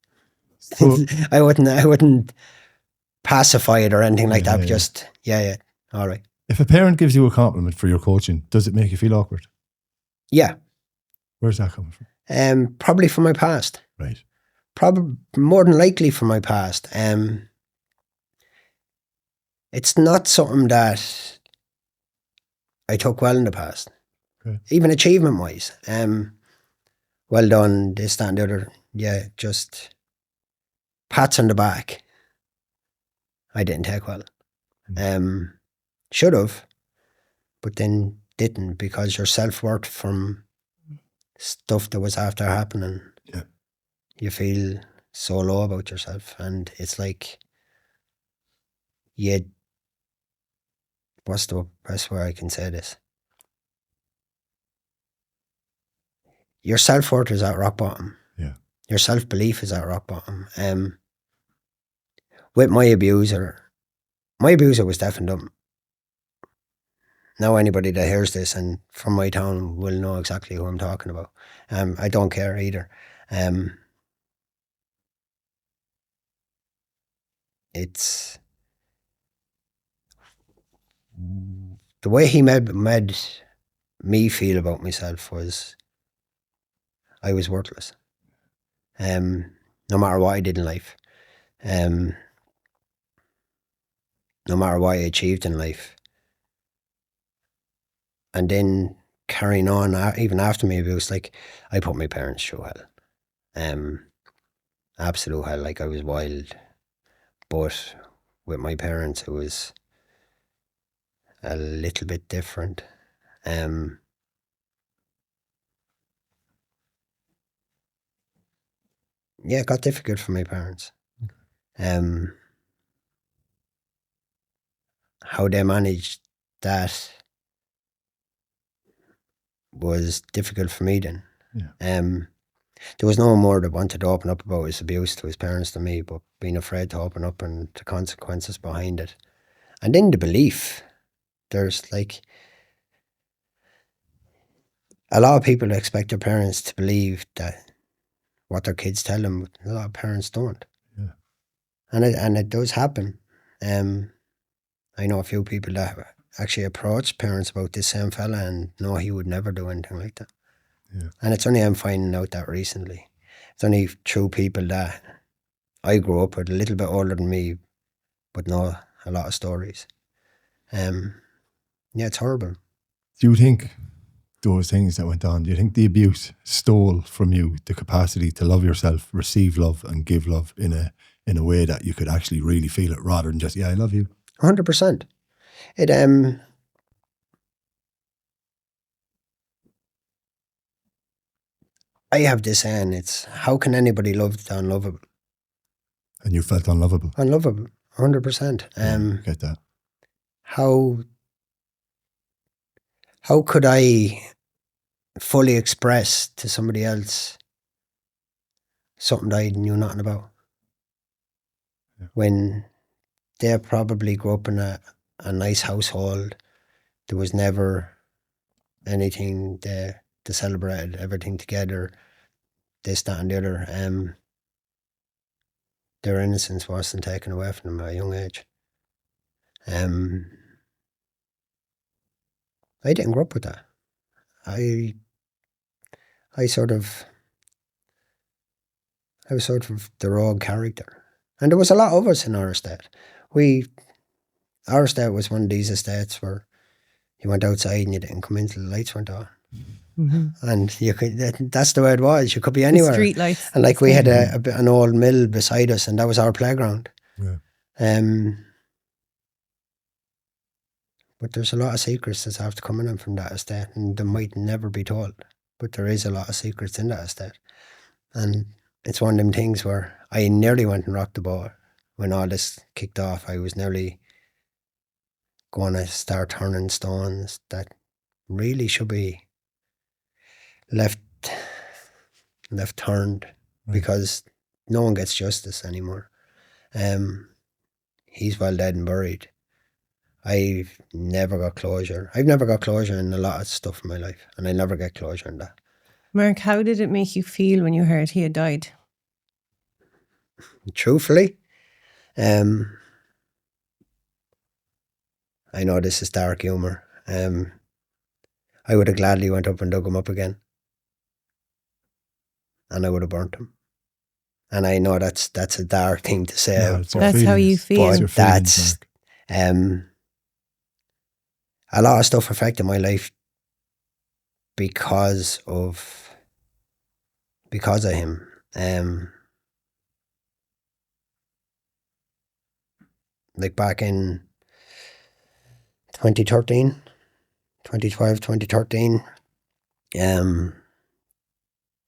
So, I wouldn't pacify it or anything like that. But just, all right. if a parent gives you a compliment for your coaching, does it make you feel awkward? Yeah. Where's that coming from? Probably from my past. Right. Probably more than likely from my past. It's not something that I took well in the past. Okay. Even achievement wise. Well done, this, that, and the other. Yeah, just pats on the back. I didn't take well. Should have, but then didn't, because your self-worth from stuff that was after happening, you feel so low about yourself. And it's like, what's the best way I can say this? Your self-worth is at rock bottom. Yeah. Your self-belief is at rock bottom. With my abuser was deaf and dumb. Now anybody that hears this and from my town will know exactly who I'm talking about. I don't care either. It's the way he made me feel about myself was I was worthless. No matter what I did in life, no matter what I achieved in life. And then carrying on, even after my abuse, like, I put my parents through hell. Absolute hell. Like, I was wild. But with my parents, it was a little bit different. It got difficult for my parents. How they managed that was difficult for me then. There was no one more that wanted to open up about his abuse to his parents than me, but being afraid to open up and the consequences behind it. And then the belief. There's like a lot of people expect their parents to believe that what their kids tell them, but a lot of parents don't. Yeah. And it does happen. I know a few people that actually approached parents about this same fella and no, he would never do anything like that. Yeah. And it's only I'm finding out that recently. It's only through people that I grew up with, a little bit older than me, but know a lot of stories. It's horrible. Do you think those things that went on, do you think the abuse stole from you the capacity to love yourself, receive love and give love in a way that you could actually really feel it rather than just, I love you? 100%. It I have this saying, it's how can anybody love the unlovable? And you felt unlovable? Unlovable, 100%. Get that. How could I fully express to somebody else something that I knew nothing about? When they probably grew up in a nice household, there was never anything. They celebrated everything together, this, that and the other. Their innocence wasn't taken away from them at a young age. I didn't grow up with that. I was sort of the rogue character. And there was a lot of us in our estate. Our estate was one of these estates where you went outside and you didn't come in till the lights went on. Mm-hmm. And that's the way it was. You could be anywhere. Street lights. And like we had an old mill beside us, and that was our playground. Yeah. But there's a lot of secrets that have to come in from that estate, and they might never be told. But there is a lot of secrets in that estate. And it's one of them things where I nearly went and rocked the boat when all this kicked off. I was nearly going to start turning stones that really should be left turned, because no one gets justice anymore. He's well dead and buried. I've never got closure. I've never got closure in a lot of stuff in my life, and I never get closure in that. Mark, how did it make you feel when you heard he had died? Truthfully, I know this is dark humour. I would have gladly went up and dug him up again, and I would have burnt him. And I know that's a dark thing to say. No, that's how you feel. But that's a lot of stuff affected my life because of him. Like back in 2013, 2013,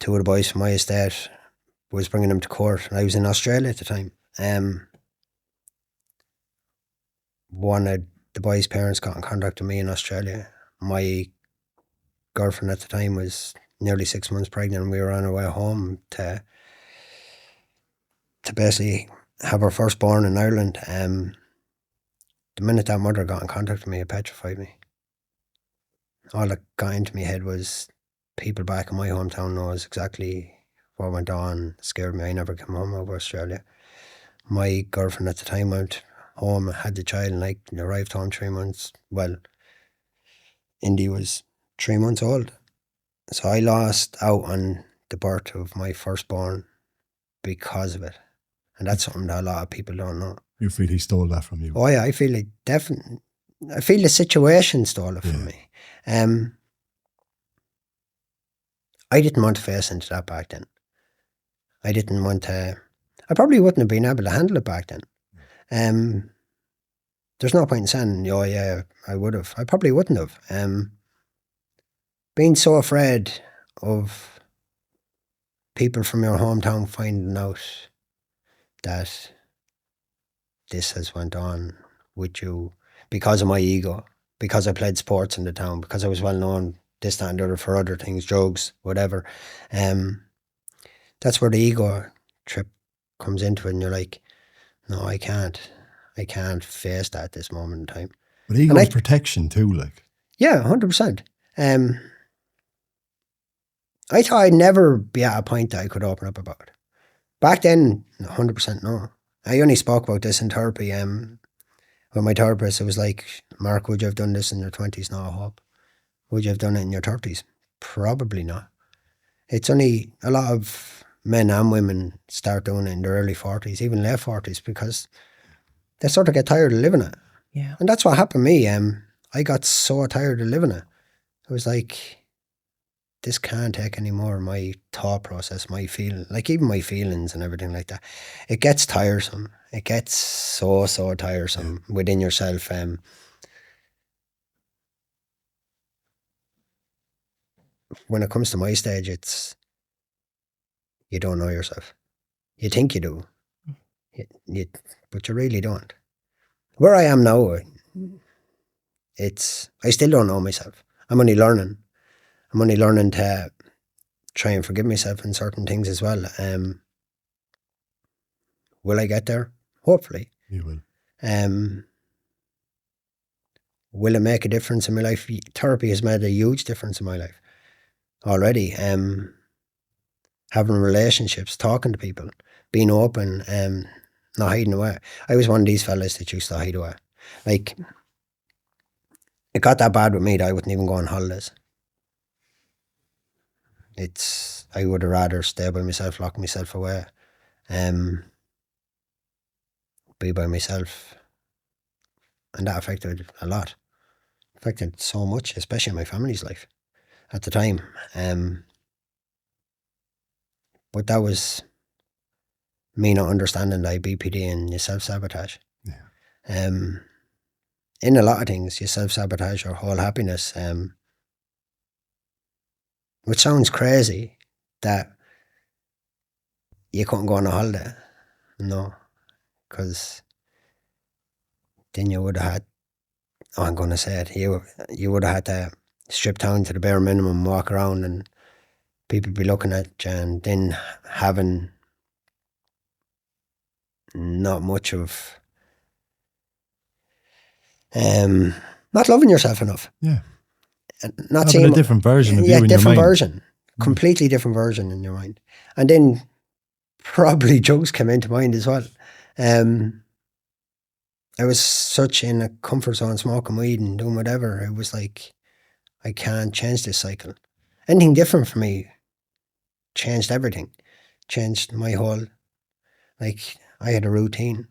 two of the boys from my estate was bringing him to court, and I was in Australia at the time. One of the boys' parents got in contact with me in Australia. My girlfriend at the time was nearly 6 months pregnant, and we were on our way home to basically have our firstborn in Ireland. The minute that mother got in contact with me, it petrified me. All that got into my head was people back in my hometown knows exactly what went on. It scared me. I never came home over Australia. My girlfriend at the time went home, had the child, and I arrived home 3 months. Well, Indy was 3 months old. So I lost out on the birth of my firstborn because of it. And that's something that a lot of people don't know. You feel he stole that from you? Oh yeah, I feel it definitely. I feel the situation stole it from me. I didn't want to face into that back then. I didn't want to. I probably wouldn't have been able to handle it back then. There's no point in saying, oh yeah, I would have. I probably wouldn't have. Being so afraid of people from your hometown finding out that this has went on with you because of my ego, because I played sports in the town, because I was well known, this, that and the other, for other things, drugs, whatever. That's where the ego trip comes into it, and you're like, no, I can't face that at this moment in time. But ego is protection too, like. Yeah, 100%. I thought I'd never be at a point that I could open up about it. Back then, 100% no. I only spoke about this in therapy. With my therapist, it was like, Mark, would you have done this in your 20s? No, I hope. Would you have done it in your 30s? Probably not. It's only a lot of men and women start doing it in their early 40s, even late 40s, because they sort of get tired of living it. Yeah. And that's what happened to me. I got so tired of living it. It was like, this can't take any more of my thought process, my feeling, like even my feelings and everything like that. It gets tiresome. It gets so tiresome within yourself. When it comes to my stage, it's, you don't know yourself. You think you do, but you really don't. Where I am now, I still don't know myself. I'm only learning. I'm only learning to try and forgive myself in certain things as well. Will I get there? Hopefully. You will. will it make a difference in my life? Therapy has made a huge difference in my life already. Having relationships, talking to people, being open, not hiding away. I was one of these fellas that used to hide away. Like, it got that bad with me that I wouldn't even go on holidays. I would have rather stay by myself, lock myself away, be by myself. And that affected a lot. Affected so much, especially my family's life at the time. But that was me not understanding that BPD and you self-sabotage. Yeah. In a lot of things, you self-sabotage your whole happiness. Which sounds crazy that you couldn't go on a holiday. No. Because then you would have had, I'm going to say it, you would have had to strip down to the bare minimum, walk around, and people be looking at you, and then having not much of not loving yourself enough. Yeah. And not having seeing a different version of you in your different mind. version. Completely different version in your mind. And then probably drugs came into mind as well. I was such in a comfort zone, smoking weed and doing whatever. It was like, I can't change this cycle. Anything different for me changed everything. Changed my whole, like, I had a routine.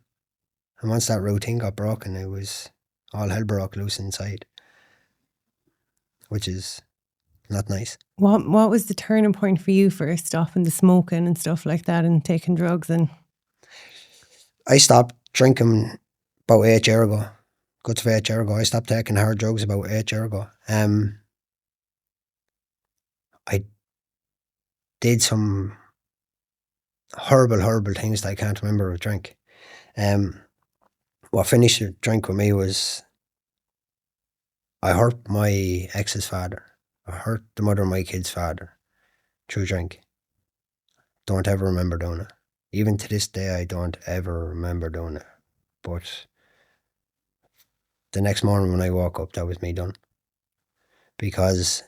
And once that routine got broken, it was all hell broke loose inside, which is not nice. What was the turning point for you for stopping the smoking and stuff like that and taking drugs? And I stopped drinking about 8 years ago. Good for 8 years ago. I stopped taking hard drugs about 8 years ago. I did some horrible things that I can't remember with drink. What finished the drink with me was I hurt my ex's father. I hurt the mother of my kid's father through drink. Don't ever remember doing it. Even to this day, I don't ever remember doing it. But the next morning when I woke up, that was me done. Because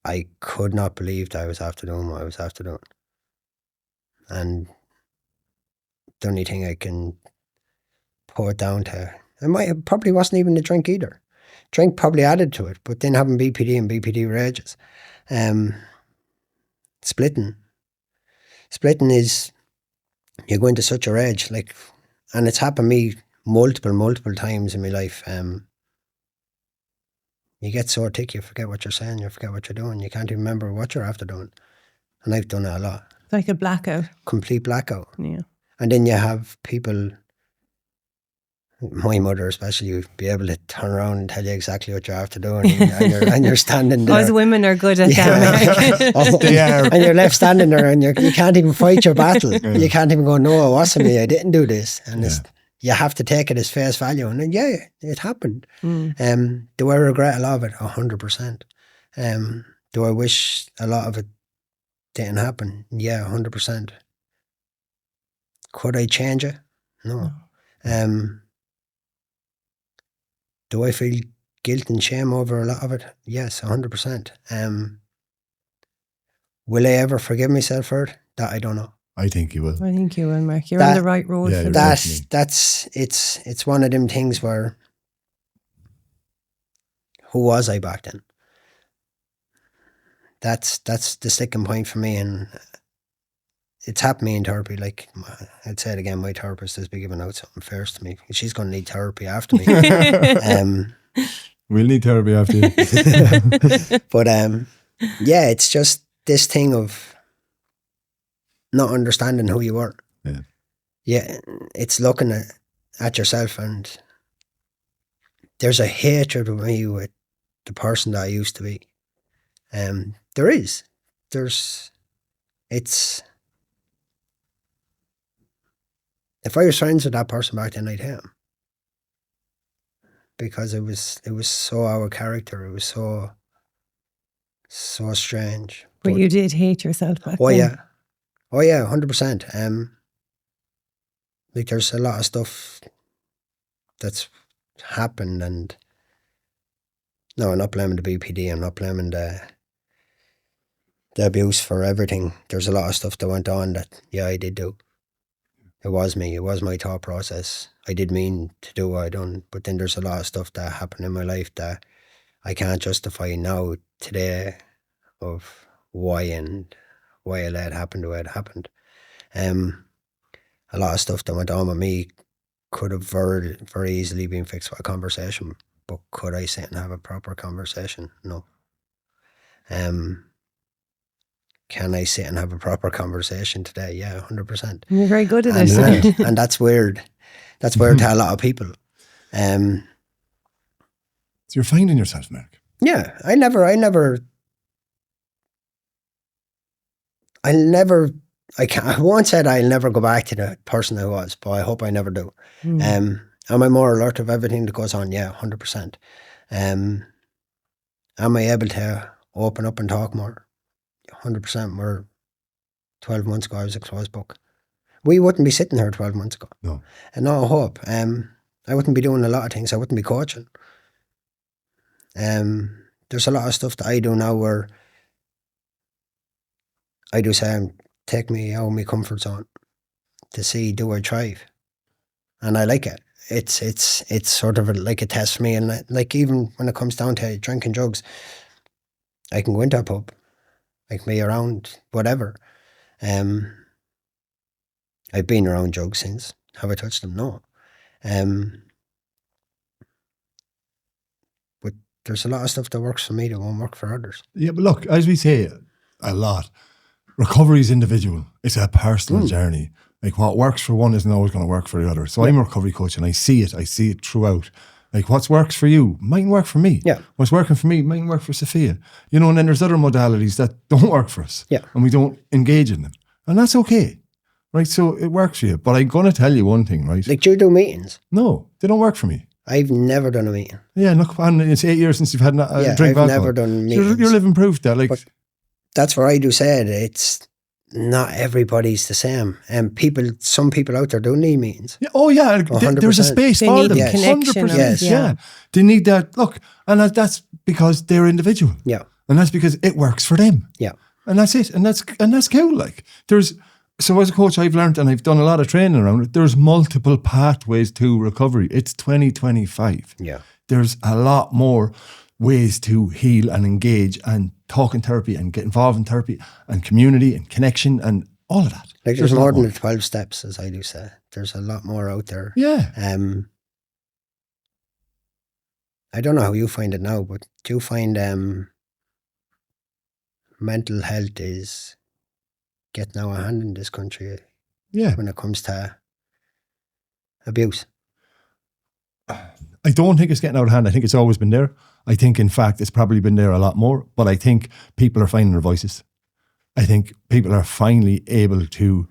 I could not believe that I was after doing what I was after doing. And the only thing I can put it down to, it probably wasn't even the drink either. Drink probably added to it, but then having BPD and BPD rages. Splitting is, you go into such a rage, like, and it's happened to me multiple times in my life. You get so thick, you forget what you're saying, you forget what you're doing, you can't even remember what you're after doing. And I've done it a lot. like a blackout. Complete blackout. Yeah. And then you have people, my mother especially, would be able to turn around and tell you exactly what you're after doing, and you're standing there. Us women are good at that. Mark. They are. And you're left standing there, and you can't even fight your battle. Yeah. You can't even go, no, it wasn't me, I didn't do this. And you have to take it as face value. And then, yeah, it happened. Do I regret a lot of it? 100%. Do I wish a lot of it didn't happen? Yeah, 100%. Could I change it? No. Do I feel guilt and shame over a lot of it? Yes, 100%. Will I ever forgive myself for it? That I don't know. I think you will. I think you will, Mark. You're on the right road for that. It's one of them things where, who was I back then? That's the sticking point for me, and it's happened to me in therapy. Like, I'd say it again, my therapist has been giving out something first to me. She's going to need therapy after me. We'll need therapy after you. But yeah, it's just this thing of not understanding who you are. Yeah, it's looking at yourself, and there's a hatred with me with the person that I used to be. If I was friends with that person back then, I'd hate him. Because it was so out of character. It was so strange. But you did hate yourself back then. Oh yeah, 100%. Like, there's a lot of stuff that's happened, and No, I'm not blaming the BPD. I'm not blaming the abuse for everything. There's a lot of stuff that went on that, yeah, I did do. It was me. It was my thought process. I did mean to do what I done, but then there's a lot of stuff that happened in my life that I can't justify now today of why I let it happen the way it happened. A lot of stuff that went on with me could have very, very easily been fixed with a conversation, but could I sit and have a proper conversation? No. Can I sit and have a proper conversation today? Yeah, 100%. You're very good at And, it. and that's weird. That's weird to a lot of people. So you're finding yourself, Mark. Yeah, I once said I'll never go back to the person I was, but I hope I never do. Am I more alert of everything that goes on? Yeah, 100%. Am I able to open up and talk more? 100%. We're 12 months ago, I was a closed book. We wouldn't be sitting here 12 months ago. No. And no hope. I wouldn't be doing a lot of things. I wouldn't be coaching. There's a lot of stuff that I do now where I do say, take me out of my comfort zone to see, do I thrive? And I like it. It's sort of like a test for me. And like even when it comes down to drinking drugs, I can go into a pub. I can be around whatever. I've been around drugs since. Have I touched them? No. But there's a lot of stuff that works for me that won't work for others. Yeah, but look, as we say a lot, recovery is individual. It's a personal journey. Like what works for one isn't always going to work for the other. So I'm a recovery coach and I see it throughout. Like what works for you mightn't work for me. Yeah. What's working for me mightn't work for Sophia. You know, and then there's other modalities that don't work for us. Yeah. And we don't engage in them. And that's okay. Right? So it works for you. But I'm going to tell you one thing, right? Like, do you do meetings? No, they don't work for me. I've never done a meeting. Yeah, look, and it's 8 years since you've had a drink I've of alcohol. never done meetings. You're living proof that, like... But that's where I do say it. It's not everybody's the same. And some people out there do need meetings. Yeah, oh yeah, there's a space They for need them. the connection. 100%. Yes. Yeah. They need that. Look, and that's because they're individual. Yeah. And that's because it works for them. Yeah. And that's it. And that's cool. Like so as a coach, I've learned, and I've done a lot of training around it, there's multiple pathways to recovery. It's 2025. Yeah. There's a lot more ways to heal and engage and talk in therapy and get involved in therapy and community and connection and all of that. Like there's more than the 12 steps, as I do say. There's a lot more out there. Yeah. I don't know how you find it now, but do you find mental health is getting out of hand in this country? Yeah. When it comes to abuse? I don't think it's getting out of hand. I think it's always been there. I think, in fact, it's probably been there a lot more. But I think people are finding their voices. I think people are finally able to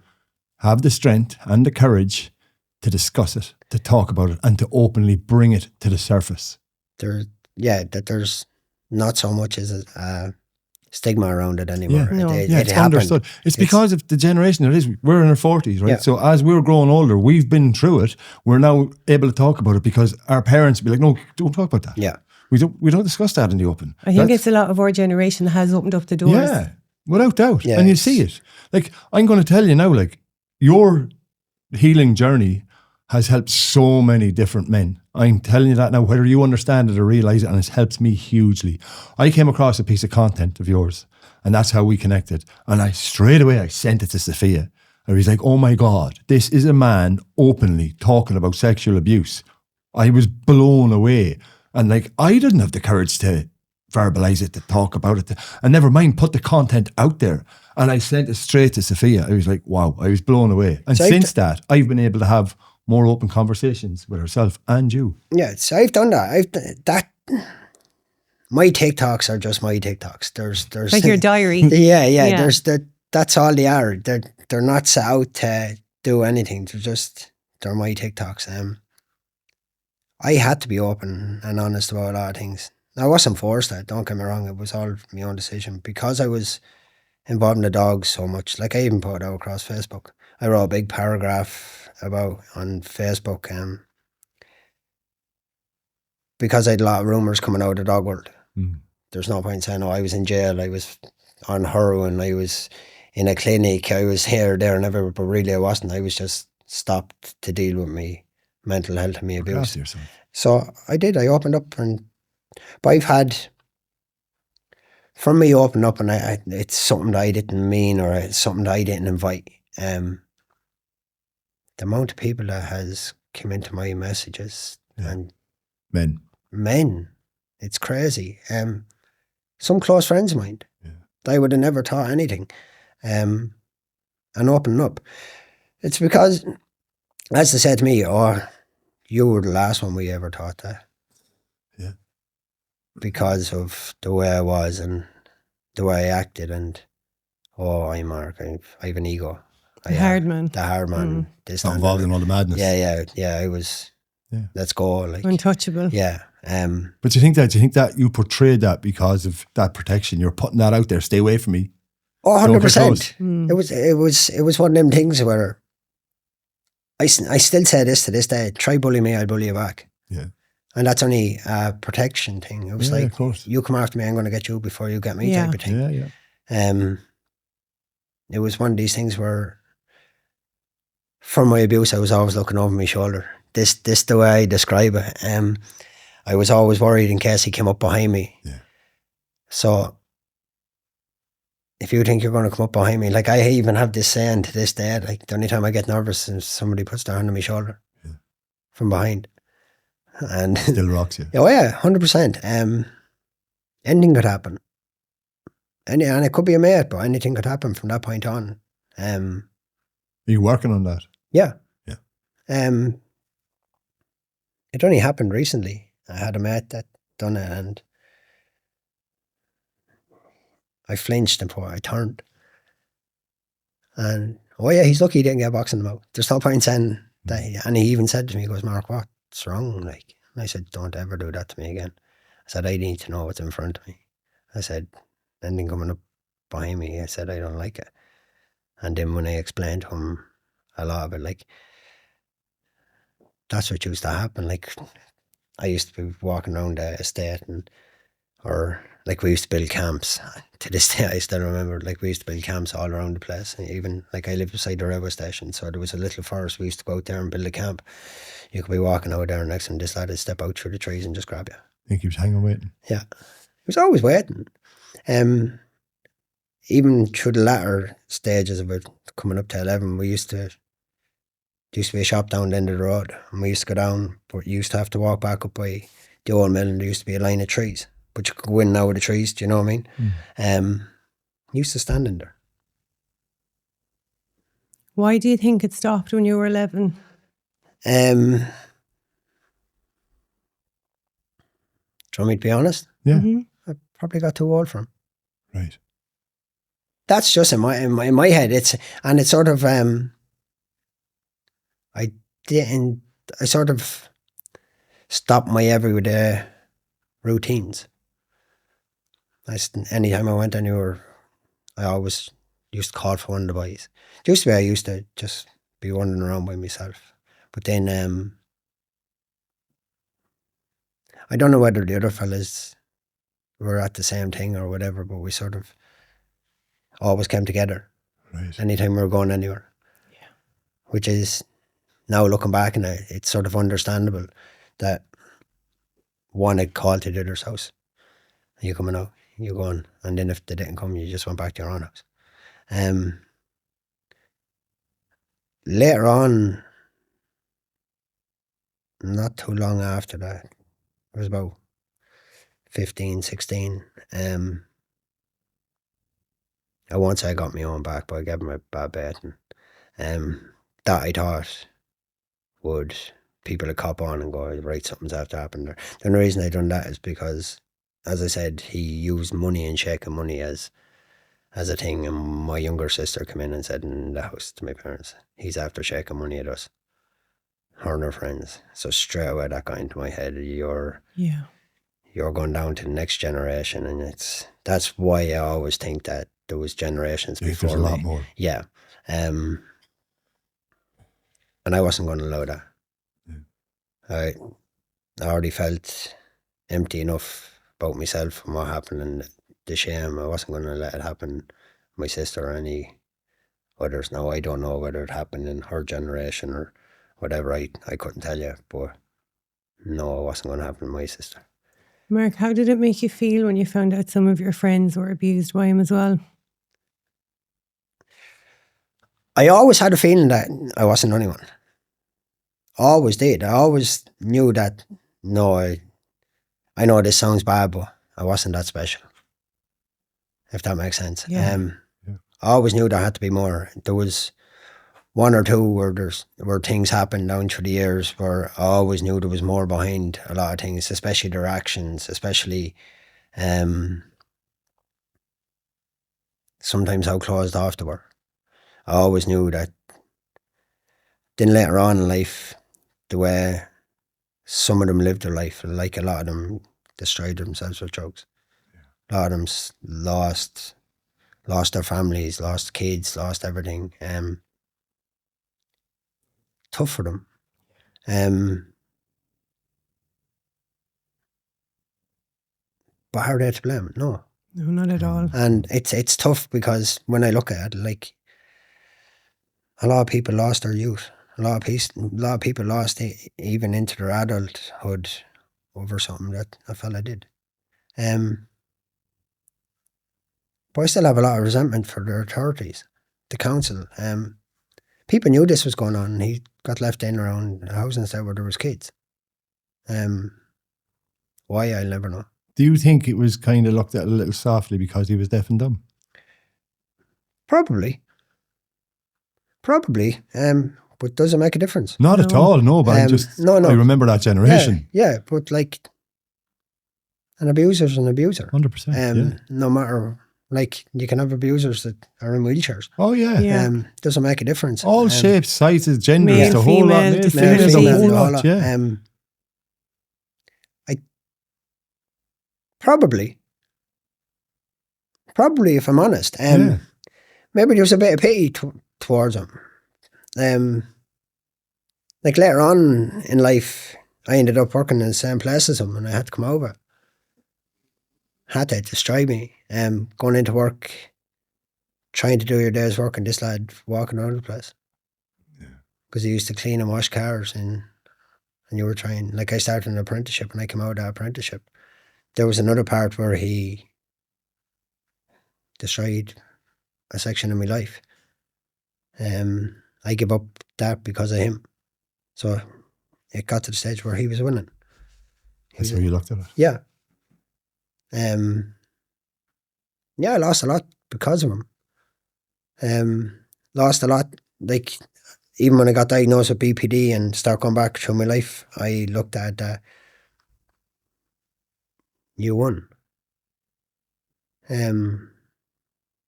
have the strength and the courage to discuss it, to talk about it, and to openly bring it to the surface. That there's not so much as a stigma around it anymore. Yeah, No. It's understood. It's because of the generation that is. We're in our 40s, right? Yeah. So as we're growing older, we've been through it. We're now able to talk about it because our parents be like, no, don't talk about that. Yeah. We don't discuss that in the open. I think it's a lot of our generation that has opened up the doors. Yeah, without doubt. Yeah, and you see it. Like, I'm going to tell you now, like, your healing journey has helped so many different men. I'm telling you that now, whether you understand it or realize it, and it's helped me hugely. I came across a piece of content of yours, and that's how we connected. And straight away, I sent it to Sophia. And he's like, oh my God, this is a man openly talking about sexual abuse. I was blown away. And like, I didn't have the courage to verbalize it, to talk about it, and never mind put the content out there. And I sent it straight to Sophia. I was like, wow, I was blown away. And So since that, I've been able to have more open conversations with herself and you. Yeah, so I've done that. My TikToks are just my TikToks. There's Like your diary. Yeah. That's all they are. They're not set out to do anything. They're my TikToks. I had to be open and honest about a lot of things. I wasn't forced to, don't get me wrong. It was all my own decision because I was involved in the dogs so much. Like I even put it out across Facebook. I wrote a big paragraph on Facebook. because I had a lot of rumours coming out of the dog world. Mm. There's no point saying, oh, I was in jail, I was on heroin, I was in a clinic, I was here, there and everywhere, but really I wasn't. I was just stopped to deal with me mental health and me Look abuse. after yourself. So I did, I opened up, but I've had, from me opening up, and it's something that I didn't mean, or it's something that I didn't invite. The amount of people that has come into my messages, and men, it's crazy. Some close friends of mine, I would have never thought anything, and opening up. It's because, as they said to me, oh, you were the last one we ever thought that. Yeah. Because of the way I was and the way I acted, and I'm Mark, I have an ego. The hard man. This Not involved in all the madness. Yeah. I was. Yeah. Let's go. Like untouchable. Yeah. But do you think that you portrayed that because of that protection? You're putting that out there. Stay away from me. Oh, 100%. It was one of them things where I still say this to this day. Try bully me, I'll bully you back. Yeah. And that's only a protection thing. It was like, of course. You come after me, I'm going to get you before you get me, type of thing. Yeah. It was one of these things where, from my abuse, I was always looking over my shoulder. This the way I describe it. I was always worried in case he came up behind me. Yeah. So, if you think you're going to come up behind me, like I even have this saying to this day, like the only time I get nervous is somebody puts their hand on my shoulder from behind. And still rocks you. Oh yeah, 100%. Anything could happen. And it could be a mate, but anything could happen from that point on. Are you working on that? Yeah. Yeah. It only happened recently. I had a mate that done it, and I flinched before I turned. And he's lucky he didn't get a box in the mouth. There's no point saying that. And he even said to me, he goes, Mark, what's wrong? Like, and I said, don't ever do that to me again. I said, I need to know what's in front of me. I said, anything coming up behind me, I said, I don't like it. And then when I explained to him a lot of it, like, that's what used to happen. Like, I used to be walking around the estate, or like we used to build camps. To this day, I still remember, like, we used to build camps all around the place. And even, like, I lived beside the railway station, so there was a little forest. We used to go out there and build a camp. You could be walking out there, and next time this lad would step out through the trees and just grab you. I think he was hanging waiting. Yeah. He was always waiting. Even through the latter stages of it, coming up to 11, there used to be a shop down the end of the road, and we used to go down, but you used to have to walk back up by the old mill, and there used to be a line of trees, but you could go in now with the trees, do you know what I mean? Used to stand in there. Why do you think it stopped when you were 11? Do you want me to be honest? Yeah. Mm-hmm. I probably got too old for him. Right. That's just in my head. It's sort of, I sort of stopped my everyday routines. Anytime I went anywhere, I always used to call for one of the boys. It used to be I used to just be wandering around by myself. But then, I don't know whether the other fellas were at the same thing or whatever, but we sort of always came together. Right. Anytime we were going anywhere. Yeah. Which is, now looking back, and it's sort of understandable that one had called to the other's house. And you coming out, you going, and then if they didn't come, you just went back to your own house. Later on, not too long after that, it was about 15, 16, I won't say I got my own back, but I gave him a bad betting. That I thought people would cop on and go, right, something's after happened there. The only reason I done that is because, as I said, he used money and shaking money as a thing, and my younger sister came in and said in the house to my parents, he's after shaking money at us, her and her friends. So straight away that got into my head, you're going down to the next generation, and that's why I always think that there was generations before there's a me. lot more. Yeah. And I wasn't going to allow that. I already felt empty enough about myself and what happened and the shame. I wasn't going to let it happen to my sister or any others. Now, I don't know whether it happened in her generation or whatever. I couldn't tell you, but no, it wasn't going to happen to my sister. Mark, how did it make you feel when you found out some of your friends were abused by him as well? I always had a feeling that I wasn't the only one. Always did. I always knew that, no, I know this sounds bad, but I wasn't that special, if that makes sense. Yeah. I always knew there had to be more. There was one or two where things happened down through the years where I always knew there was more behind a lot of things, especially their actions, especially sometimes how closed off they were. I always knew that. Then later on in life, the way some of them lived their life, like a lot of them destroyed themselves with drugs. A lot of them lost their families, lost kids, lost everything. Tough for them. But how are they to blame? No. No, not at all. And it's tough because when I look at it, like, a lot of people lost their youth. A lot of people lost even into their adulthood over something that a fella did. But I still have a lot of resentment for the authorities, the council. People knew this was going on and he got left in around the house instead where there was kids. Why, I'll never know. Do you think it was kind of looked at a little softly because he was deaf and dumb? Probably. But does it make a difference? Not at all, no, but No. I remember that generation. Yeah, but like, an abuser's an abuser. 100%, No matter, like, you can have abusers that are in wheelchairs. Oh, yeah. Yeah. Doesn't make a difference. All shapes, sizes, genders, Male, the whole lot. female, Male, disabilities, females, the whole the whole lot, lot. yeah. Probably, if I'm honest. Yeah. Maybe there was a bit of pity towards him. Like, later on in life, I ended up working in the same place as him and I had to come over. Had to destroy me. Going into work, trying to do your day's work, and this lad walking around the place. Because he used to clean and wash cars, and you were trying. Like, I started an apprenticeship and I came out of that apprenticeship. There was another part where he destroyed a section of my life. I gave up that because of him. So it got to the stage where he was winning. That's how you looked at it. Yeah. Yeah, I lost a lot because of him. Lost a lot. Like, even when I got diagnosed with BPD and started going back through my life, I looked at that. You won. You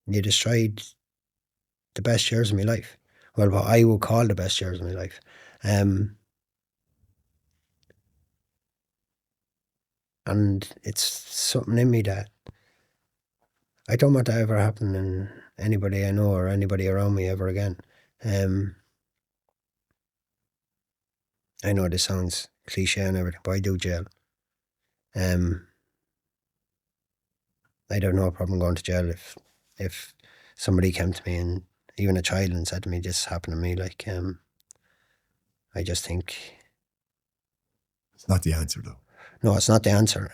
destroyed the best years of my life. Well, what I would call the best years of my life. And it's something in me that I don't want that ever happen in anybody I know or anybody around me ever again. I know this sounds cliche and everything, but I do jail. I'd have no problem going to jail if somebody came to me, and even a child, and said to me, this happened to me. Like, I just think... It's not the answer, though. No, it's not the answer.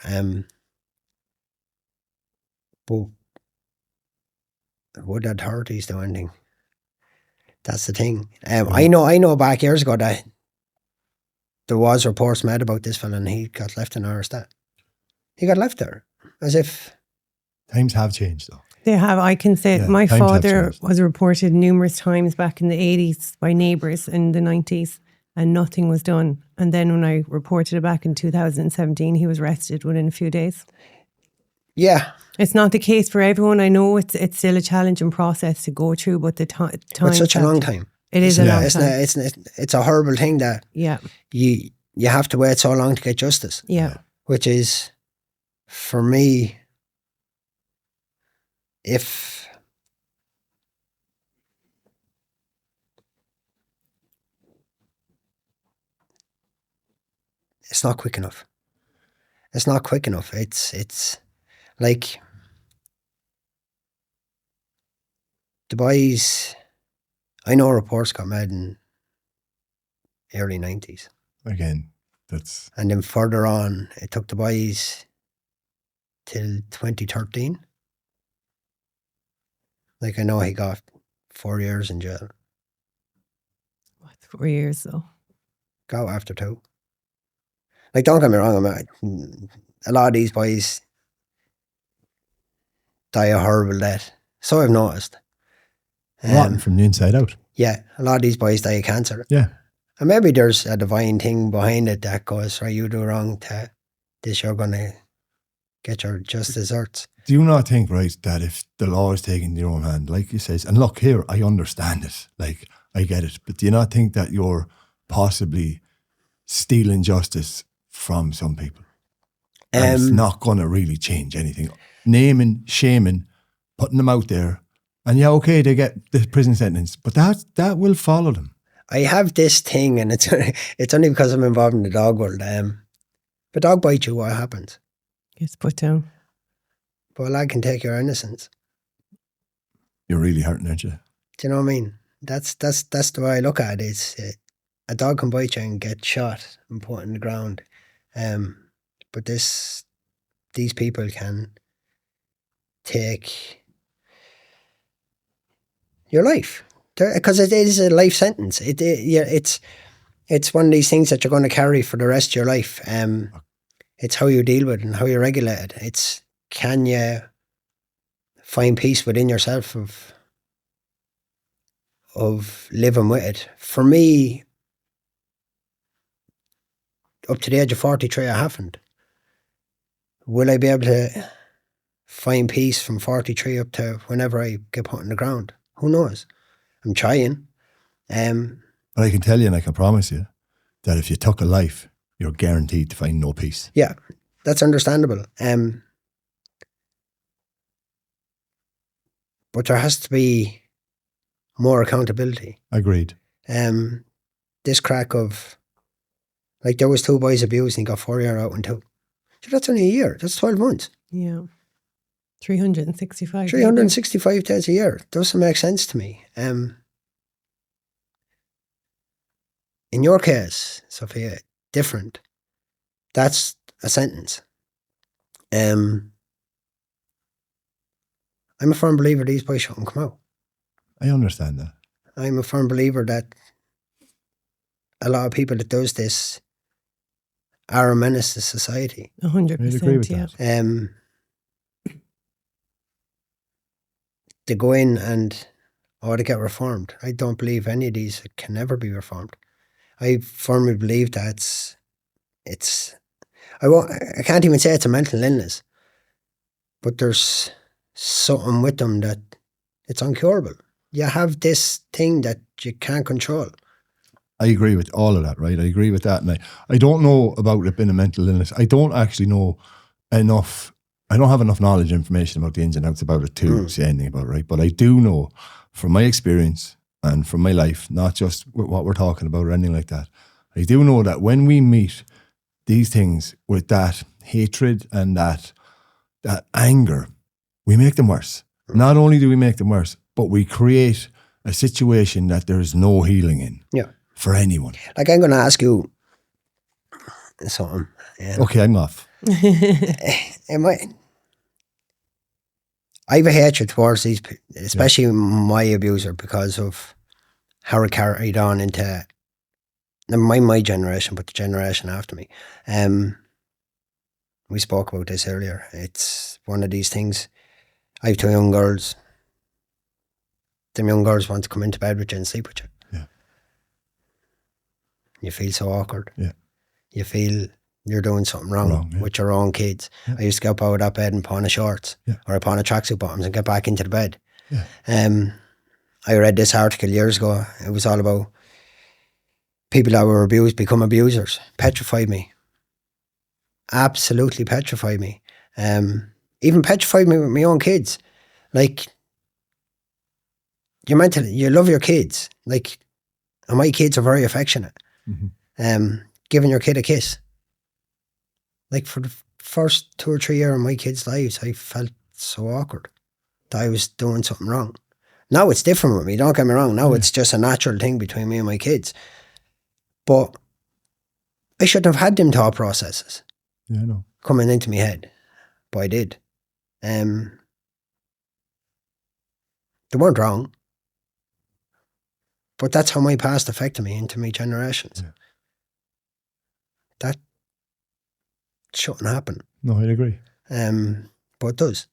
But would authorities do anything? That's the thing. I know back years ago that there was reports made about this fella and he got left in Iristat. He got left there as if... Times have changed, though. They have. I can say my times have father changed. was reported numerous times back in the 80s by neighbours in the 90s, and nothing was done. And then when I reported it back in 2017, he was arrested within a few days. Yeah. It's not the case for everyone. I know it's still a challenging process to go through, but the time... It's such a long time. It is a long time. It's a horrible thing that you have to wait so long to get justice. Yeah. Which is, for me, if it's not quick enough. It's not quick enough. It's like the boys. I know reports got made in early 90s. Again, that's And then further on, it took the boys till 2013. Like, I know he got 4 years in jail. What, 4 years though? Go after 2. Like, don't get me wrong, a lot of these boys die a horrible death. So I've noticed. rotten from the inside out. Yeah, a lot of these boys die of cancer. Yeah. And maybe there's a divine thing behind it that goes, right, you do wrong to this, you're going to get your just desserts. Do you not think, right, that if the law is taken in your own hand, like you says, and look here, I understand it, like I get it, but do you not think that you're possibly stealing justice from some people? And it's not going to really change anything. Naming, shaming, putting them out there, and yeah, okay, they get the prison sentence, but that will follow them. I have this thing, and it's only because I'm involved in the dog world. If a dog bites you, what happens? Gets put down. But a lad can take your innocence. You're really hurting, aren't you? Do you know what I mean? That's the way I look at it. It's, a dog can bite you and get shot and put in the ground. But these people can take your life, because it is a life sentence. It's one of these things that you're going to carry for the rest of your life. It's how you deal with it and how you regulate it. It's, can you find peace within yourself of living with it? For me, up to the age of 43, I haven't. Will I be able to find peace from 43 up to whenever I get put on the ground? Who knows? I'm trying. But I can tell you, and I can promise you, that if you took a life, you're guaranteed to find no peace. Yeah, that's understandable. But there has to be more accountability. Agreed. This crack of, like, there was 2 boys abused and he got 4 years out and 2. So that's only a year. That's 12 months. Yeah. 365. 365 days a year. Doesn't make sense to me. In your case, Sophia, different. That's a sentence. I'm a firm believer these boys shouldn't come out. I understand that. I'm a firm believer that a lot of people that does this are a menace to society. 100%. I'd agree with yeah. that. They go in and, they get reformed. I don't believe any of these can ever be reformed. I firmly believe that I can't even say it's a mental illness, but there's something with them that it's incurable. You have this thing that you can't control. I agree with all of that, right? I agree with that. And I don't know about it being a mental illness. I don't actually know enough. I don't have enough knowledge, information about the ins and outs about it to say anything about it, right? But I do know from my experience and from my life, not just with what we're talking about or anything like that, I do know that when we meet these things with that hatred and that anger, we make them worse. Not only do we make them worse, but we create a situation that there's no healing in. Yeah. For anyone. Like, I'm going to ask you something. Okay, I'm off. I have a hatred towards these, especially my abuser, because of how it carried on into my generation, but the generation after me. We spoke about this earlier. It's one of these things. I have 2 young girls. Them young girls want to come into bed with you and sleep with you. Yeah. You feel so awkward. Yeah. You feel you're doing something wrong with your own kids. Yeah. I used to get up out of that bed and pawn a shorts or I pawn a tracksuit bottoms and get back into the bed. Yeah. I read this article years ago. It was all about people that were abused become abusers. Petrified me. Absolutely petrified me. Even petrified me with my own kids. Like, you love your kids. Like, and my kids are very affectionate. Mm-hmm. Giving your kid a kiss. Like, for first 2 or 3 years of my kids' lives, I felt so awkward that I was doing something wrong. Now it's different with me, don't get me wrong. Now it's just a natural thing between me and my kids. But I shouldn't have had them thought processes coming into my head. But I did. They weren't wrong. But that's how my past affected me into my generations. Yeah. That shouldn't happen. No, I'd agree. But it does.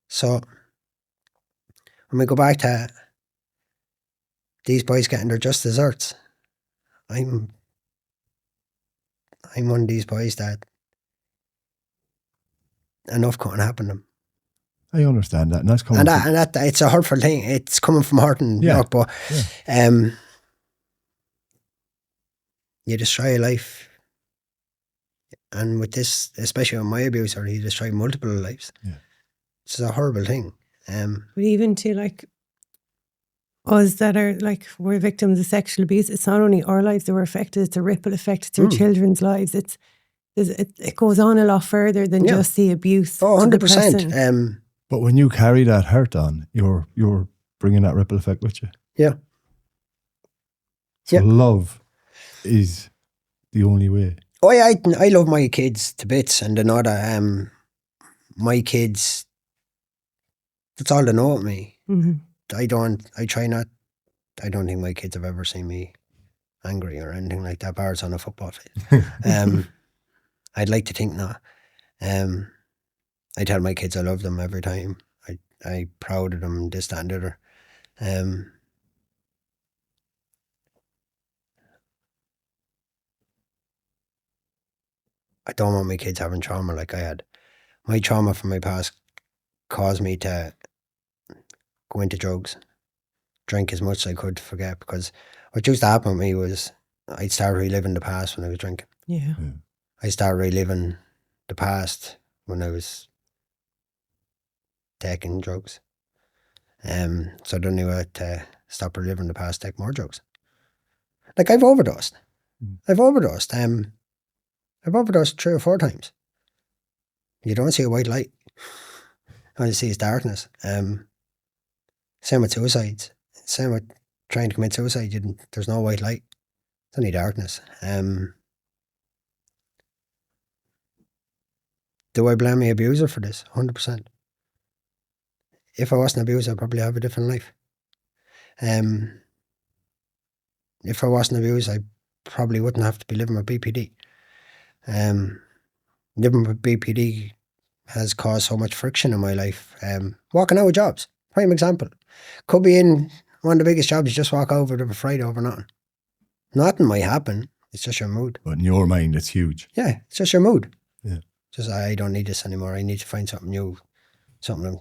So when we go back to these boys getting their just desserts, I'm one of these boys that enough can't happen to them. I understand that, and that's coming. And that it's a hurtful thing. It's coming from heart and luck, but you destroy a life, and with this, especially with my abuser, he destroyed multiple lives. Yeah. It's a horrible thing. But even to like us that are like, we're victims of sexual abuse, it's not only our lives that were affected, it's a ripple effect through children's lives. It goes on a lot further than just the abuse. Oh, 100%. But when you carry that hurt on, you're bringing that ripple effect with you. Yeah. So love is the only way. Oh yeah, I love my kids to bits, and they know that my kids, that's all they know of me. Mm-hmm. I don't think my kids have ever seen me angry or anything like that, bar it's on a football field. I'd like to think not. I tell my kids I love them every time. I proud of them, this, that and the other. I don't want my kids having trauma like I had. My trauma from my past caused me to go into drugs, drink as much as I could to forget, because what used to happen with me was I'd start reliving the past when I was drinking. Yeah. I started reliving the past when I was taking drugs. So then I knew I had to stop reliving the past, take more drugs. Like I've overdosed. I've overdosed 3 or 4 times. You don't see a white light. All you see is darkness. Same with suicides. Same with trying to commit suicide. There's no white light. It's only darkness. Do I blame my abuser for this? 100%. If I wasn't abused, I'd probably have a different life. If I wasn't abused, I probably wouldn't have to be living with BPD. Living with BPD has caused so much friction in my life. Walking out of jobs, prime example. Could be in one of the biggest jobs, you just walk over to Friday over nothing. Nothing might happen. It's just your mood. But in your mind, it's huge. Yeah, it's just your mood. Yeah. Just, I don't need this anymore. I need to find something new. Something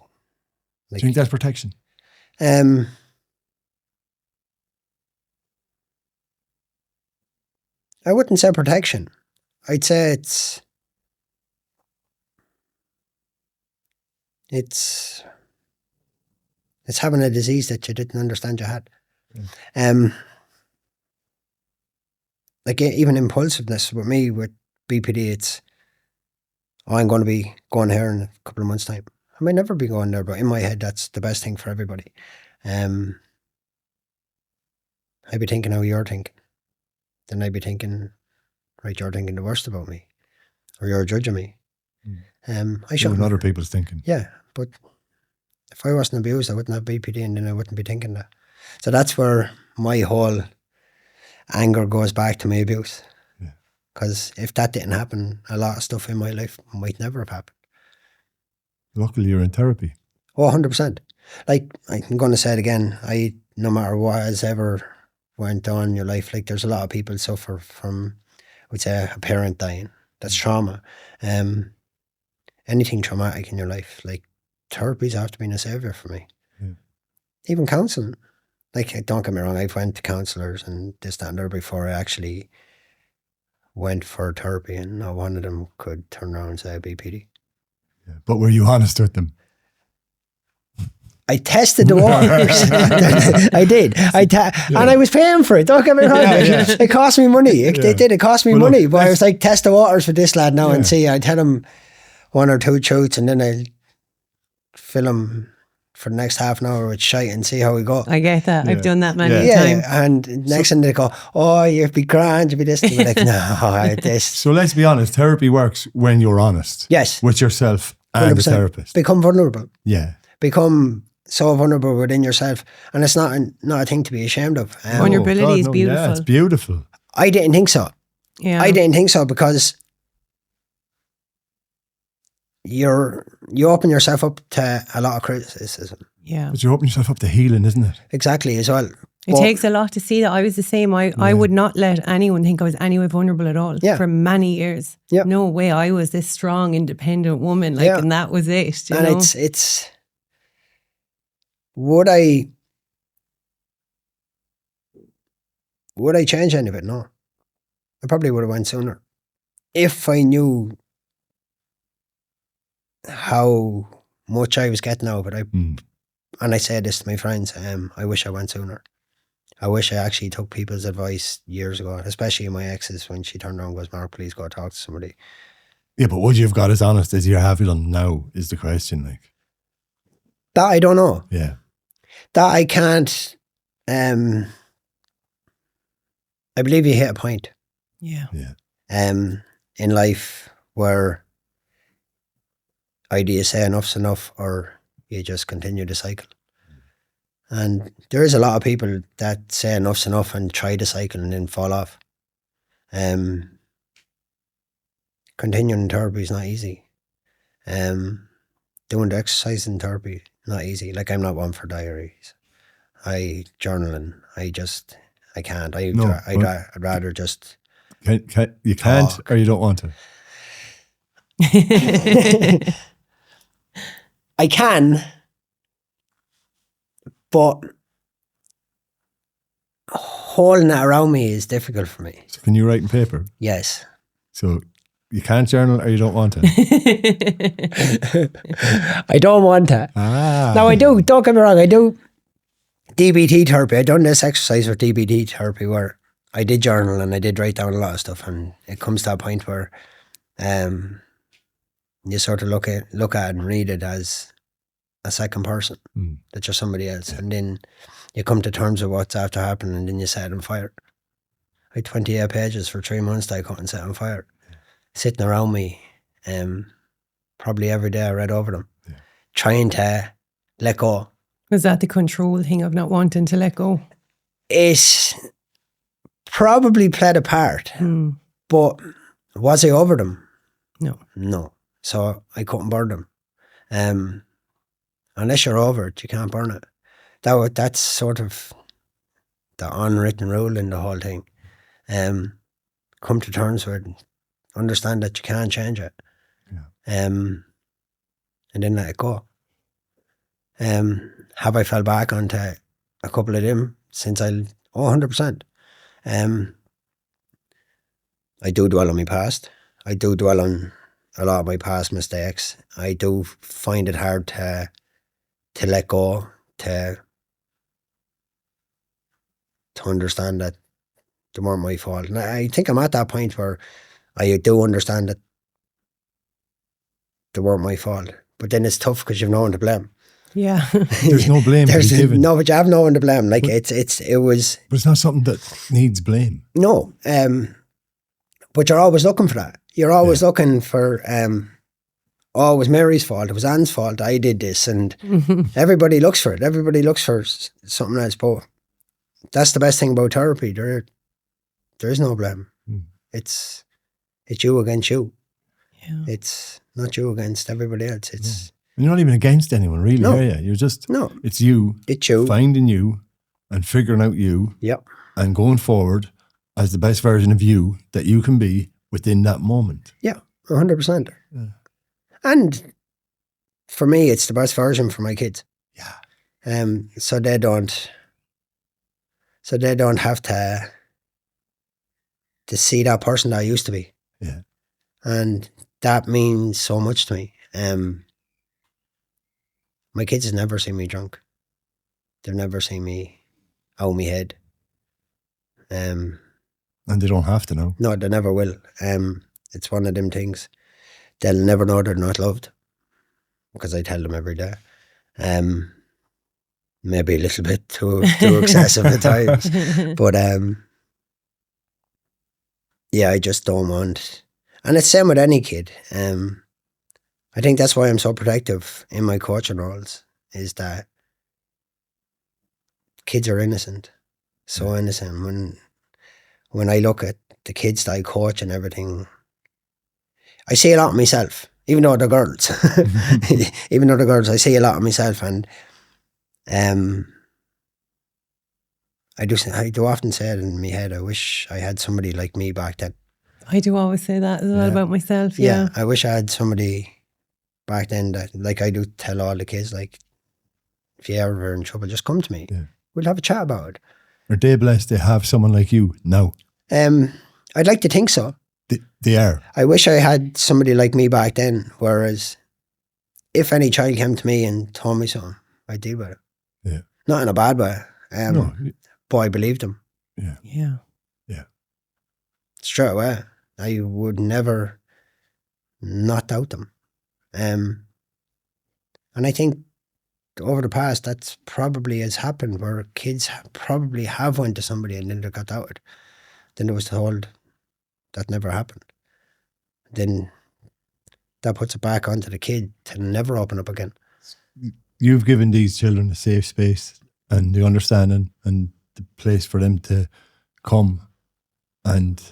like. Do you think that's protection? I wouldn't say protection. I'd say it's having a disease that you didn't understand you had. Like even impulsiveness with me with BPD, it's I'm going to be going here in a couple of months' time. I may never be going there, but in my head, that's the best thing for everybody. I'd be thinking how you're thinking. Then I'd be thinking, right, you're thinking the worst about me, or you're judging me. I shouldn't. Other people's thinking. Yeah, but if I wasn't abused, I wouldn't have BPD, and then I wouldn't be thinking that. So that's where my whole anger goes back to my abuse. Because if that didn't happen, a lot of stuff in my life might never have happened. Luckily, you're in therapy. Oh, 100%. Like, I'm going to say it again, no matter what has ever went on in your life, like there's a lot of people suffer from, I would say, a parent dying. That's trauma. Anything traumatic in your life, like therapy's after being a saviour for me. Yeah. Even counselling. Like, don't get me wrong, I've went to counsellors and this, that and there before I actually went for therapy, and not one of them could turn around and say BPD. Yeah. But were you honest with them? I tested the waters. I did. And I was paying for it. Don't get me wrong. It cost me money. It did. It cost me money. But I was like, test the waters for this lad now and see. I tell him, one or two truths, and then I'll fill them for the next half an hour with shite and see how we go. I get that. Yeah. I've done that many Yeah, times. and next thing they go, oh, you'd be grand, you'd be this. You'd be like, no, this. So let's be honest, therapy works when you're honest. Yes. With yourself and the 100%. therapist. Become vulnerable. Yeah. Become so vulnerable within yourself. And it's not a thing to be ashamed of. Vulnerability is beautiful. Yeah, it's beautiful. I didn't think so. Yeah. I didn't think so because you open yourself up to a lot of criticism. Yeah. But you're opening yourself up to healing, isn't it? Exactly, as well. It takes a lot to see that. I was the same. I would not let anyone think I was anyway vulnerable at all for many years. Yeah. No way. I was this strong, independent woman, and that was it. You and know? it's would I change any of it? No. I probably would have went sooner if I knew how much I was getting out of it. And I say this to my friends, I wish I went sooner. I wish I actually took people's advice years ago, especially my exes, when she turned around and goes, Mark, please go talk to somebody. Yeah, but would you have got as honest as you have done now is the question. Like That I don't know. Yeah. That I can't. I believe you hit a point. Yeah. In life where either you say enough's enough or you just continue the cycle. And there is a lot of people that say enough's enough and try the cycle and then fall off. Continuing therapy is not easy. Doing the exercise in therapy, not easy. Like, I'm not one for diaries. Journaling, I can't. I'd rather just... You can't talk. or you don't want to? I can, but holding it around me is difficult for me. So can you write in paper? Yes. So you can't journal or you don't want to? I don't want to. No, I do. Don't get me wrong. I do DBT therapy. I done this exercise with DBT therapy where I did journal and I did write down a lot of stuff, and it comes to a point where you sort of look at it and read it as a second person, that you're somebody else. And then you come to terms with what's after happening, and then you set it on fire. I had 28 pages for 3 months that I couldn't set on fire. Sitting around me, probably every day I read over them, trying to let go. Was that the control thing of not wanting to let go? It probably played a part, but was I over them? No. So I couldn't burn them. Unless you're over it, you can't burn it. That's sort of the unwritten rule in the whole thing. Come to terms with it, understand that you can't change it. And then let it go. Have I fell back onto a couple of them since 100%. I do dwell on my past. I do dwell on a lot of my past mistakes. I do find it hard to let go, to understand that they weren't my fault. And I think I'm at that point where I do understand that they weren't my fault. But then it's tough because you've no one to blame. Yeah. There's no blame to be given. No, but you have no one to blame. Like, it was... But it's not something that needs blame. No. But you're always looking for that. You're always looking for... oh, it was Mary's fault. It was Anne's fault. I did this. And everybody looks for it. Everybody looks for something else. But that's the best thing about therapy. There is no blame. It's you against you. Yeah. It's not you against everybody else. It's... You're not even against anyone, really, are you? You're just... No. It's you. It's you. Finding you and figuring out you. Yep. And going forward as the best version of you that you can be within that moment. Yeah, 100%. Yeah. And for me, it's the best version for my kids. Yeah. So they don't have to see that person that I used to be. Yeah. And that means so much to me. My kids have never seen me drunk. They've never seen me out of my head. And they don't have to know. No, they never will. It's one of them things. they'll never know they're not loved because I tell them every day. Maybe a little bit too excessive at times, but yeah, I just don't want. And it's same with any kid. I think that's why I'm so protective in my coaching roles, is that kids are innocent, so innocent. When I look at the kids that I coach and everything, I see a lot of myself, even though they're girls. Even though they're girls, I see a lot of myself, and I do often say it in my head, I wish I had somebody like me back then. I do always say that as well about myself. Yeah. I wish I had somebody back then that, like I do tell all the kids, like, if you ever are in trouble, just come to me. Yeah. We'll have a chat about it. Are they blessed to have someone like you now? I'd like to think so. They are. I wish I had somebody like me back then, whereas if any child came to me and told me something, I'd deal with it. Yeah. Not in a bad way. No. But I believed them. Yeah. Yeah. Yeah. Straight away. I would never not doubt them. And I think over the past, that's probably has happened, where kids probably have went to somebody and then they got doubted. Then they was told that never happened. Then that puts it back onto the kid to never open up again. You've given these children a safe space and the understanding and the place for them to come and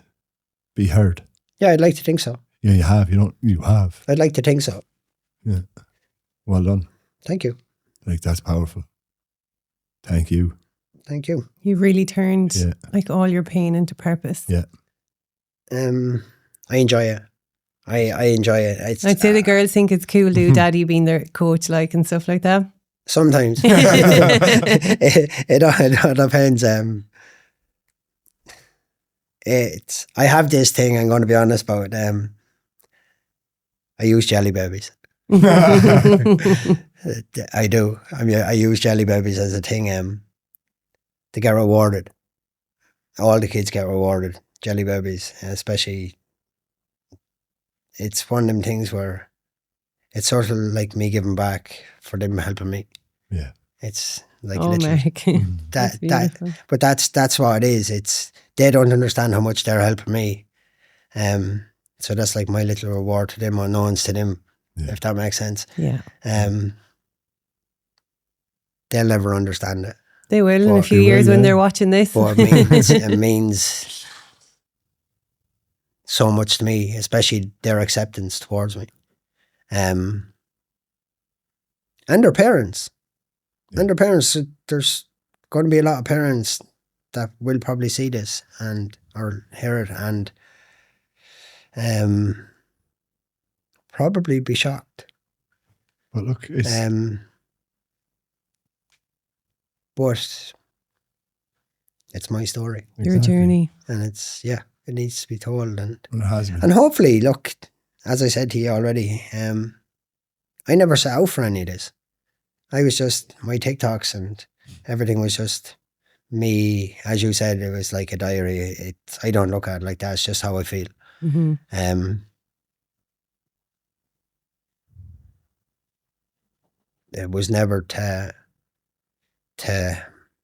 be heard. Yeah, I'd like to think so. Yeah, you have. You have. I'd like to think so. Yeah. Well done. Thank you. Like, that's powerful. Thank you. Thank you. You really turned Yeah. like all your pain into purpose. Yeah. I enjoy it. I enjoy it. I'd say the girls think it's cool, do daddy being their coach, like, and stuff like that. Sometimes. it depends. I have this thing, I'm going to be honest about. I use jelly babies. I do. I mean, I use jelly babies as a thing to get rewarded. All the kids get rewarded. Jelly babies, especially. It's one of them things where it's sort of like me giving back for them helping me. Yeah. It's like Oh, literally Mark. but that's what it is. It's they don't understand how much they're helping me. So that's like my little reward to them, unknowns to them, if that makes sense. Yeah. They'll never understand it. They will in a But few they years will, when yeah. they're watching this. But it means so much to me, especially their acceptance towards me. And their parents. Yeah. And their parents, there's going to be a lot of parents that will probably see this or hear it and probably be shocked. But look, it's but it's my story, Your exactly. journey. and it needs to be told, and It has been. hopefully, look, as I said to you already, I never set out for any of this. I was just my TikToks and everything was just me. As you said, it was like a diary. I don't look at it like that. It's just how I feel. Mm-hmm. It was never to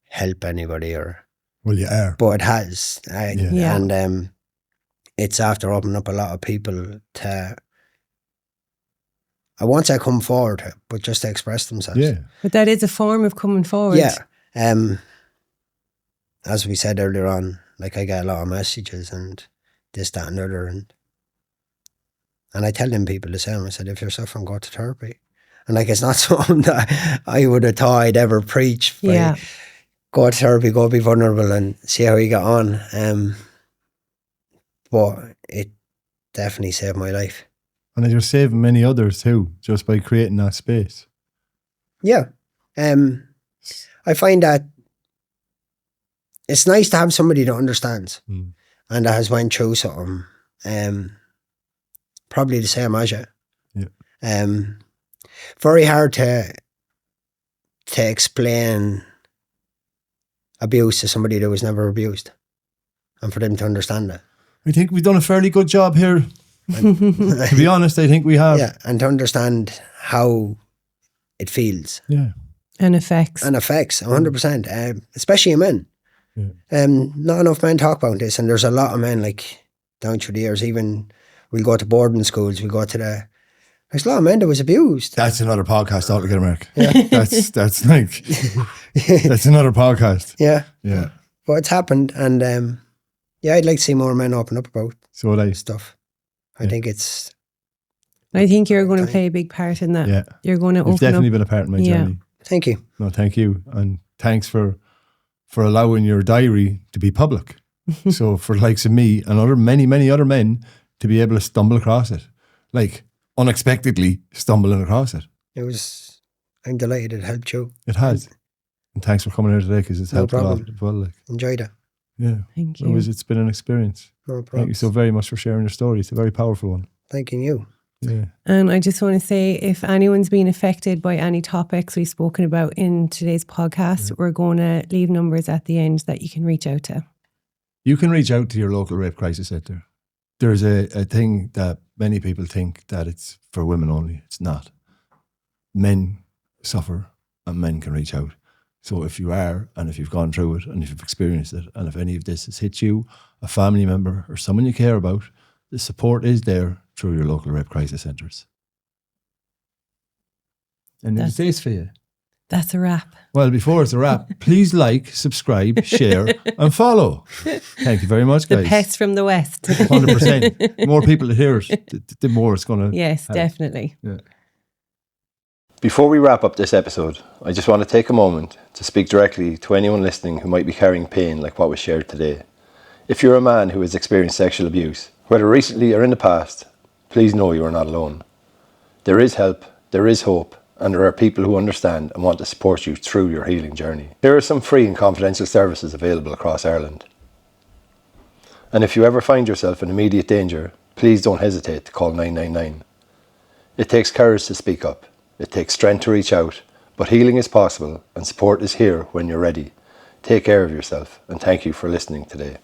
help anybody Well, you are. but it has. Yeah. And it's after opening up a lot of people to. I won't say come forward, but just to express themselves. Yeah. But that is a form of coming forward. Yeah. As we said earlier on, like I get a lot of messages and this, that, and the other, and I tell them people the same. I said, if you're suffering, go to therapy. And like it's not something that I would have thought I'd ever preach. Yeah. Go to therapy, go be vulnerable, and see how you get on. But it definitely saved my life. And you're saving many others too, just by creating that space. Yeah. I find that it's nice to have somebody that understands and that has went through something, probably the same as you. Yeah. Very hard to explain abuse to somebody that was never abused, and for them to understand it. I think we've done a fairly good job here, To be honest, I think we have. Yeah, and to understand how it feels Yeah. And effects. and affects 100%, especially men. Yeah. Not enough men talk about this, and there's a lot of men like down through the years. Even we'll go to boarding schools, we go to there's a lot of men that was abused. That's another podcast altogether, Mark. Yeah. That's like that's another podcast. Yeah, Yeah. but it's happened, and I'd like to see more men open up about So would I. stuff. I Yeah. think it's I think you're going to play a big part in that. Yeah. You're going to You've open definitely up. been a part of my Yeah. journey. thank you. No, thank you. And thanks for allowing your diary to be public. So for the likes of me and many other men to be able to stumble across it. Like unexpectedly stumbling across it. I'm delighted it helped you. It has. And thanks for coming here today because it's No helped a lot problem. as well. Like, Enjoyed it. yeah. Thank you. It's been an experience. No problem. Thank you so very much for sharing your story. It's a very powerful one. Thanking you. Yeah. And I just want to say, if anyone's been affected by any topics we've spoken about in today's podcast, we're going to leave numbers at the end that you can reach out to. You can reach out to your local rape crisis centre. There's a thing that many people think that it's for women only. It's not. Men suffer and men can reach out. So if you are, and if you've gone through it, and if you've experienced it, and if any of this has hit you, a family member or someone you care about, the support is there through your local rape crisis centres. And That's- it's this for you. That's a wrap. Well, before it's a wrap, please like, subscribe, share, and follow. Thank you very much, The guys. pest from the West. 100%. The more people that hear it, the more it's going to. Yes, definitely. Yeah. Before we wrap up this episode, I just want to take a moment to speak directly to anyone listening who might be carrying pain like what was shared today. If you're a man who has experienced sexual abuse, whether recently or in the past, please know you are not alone. There is help, there is hope, and there are people who understand and want to support you through your healing journey. There are some free and confidential services available across Ireland. And if you ever find yourself in immediate danger, please don't hesitate to call 999. It takes courage to speak up. It takes strength to reach out, but healing is possible and support is here when you're ready. Take care of yourself, and thank you for listening today.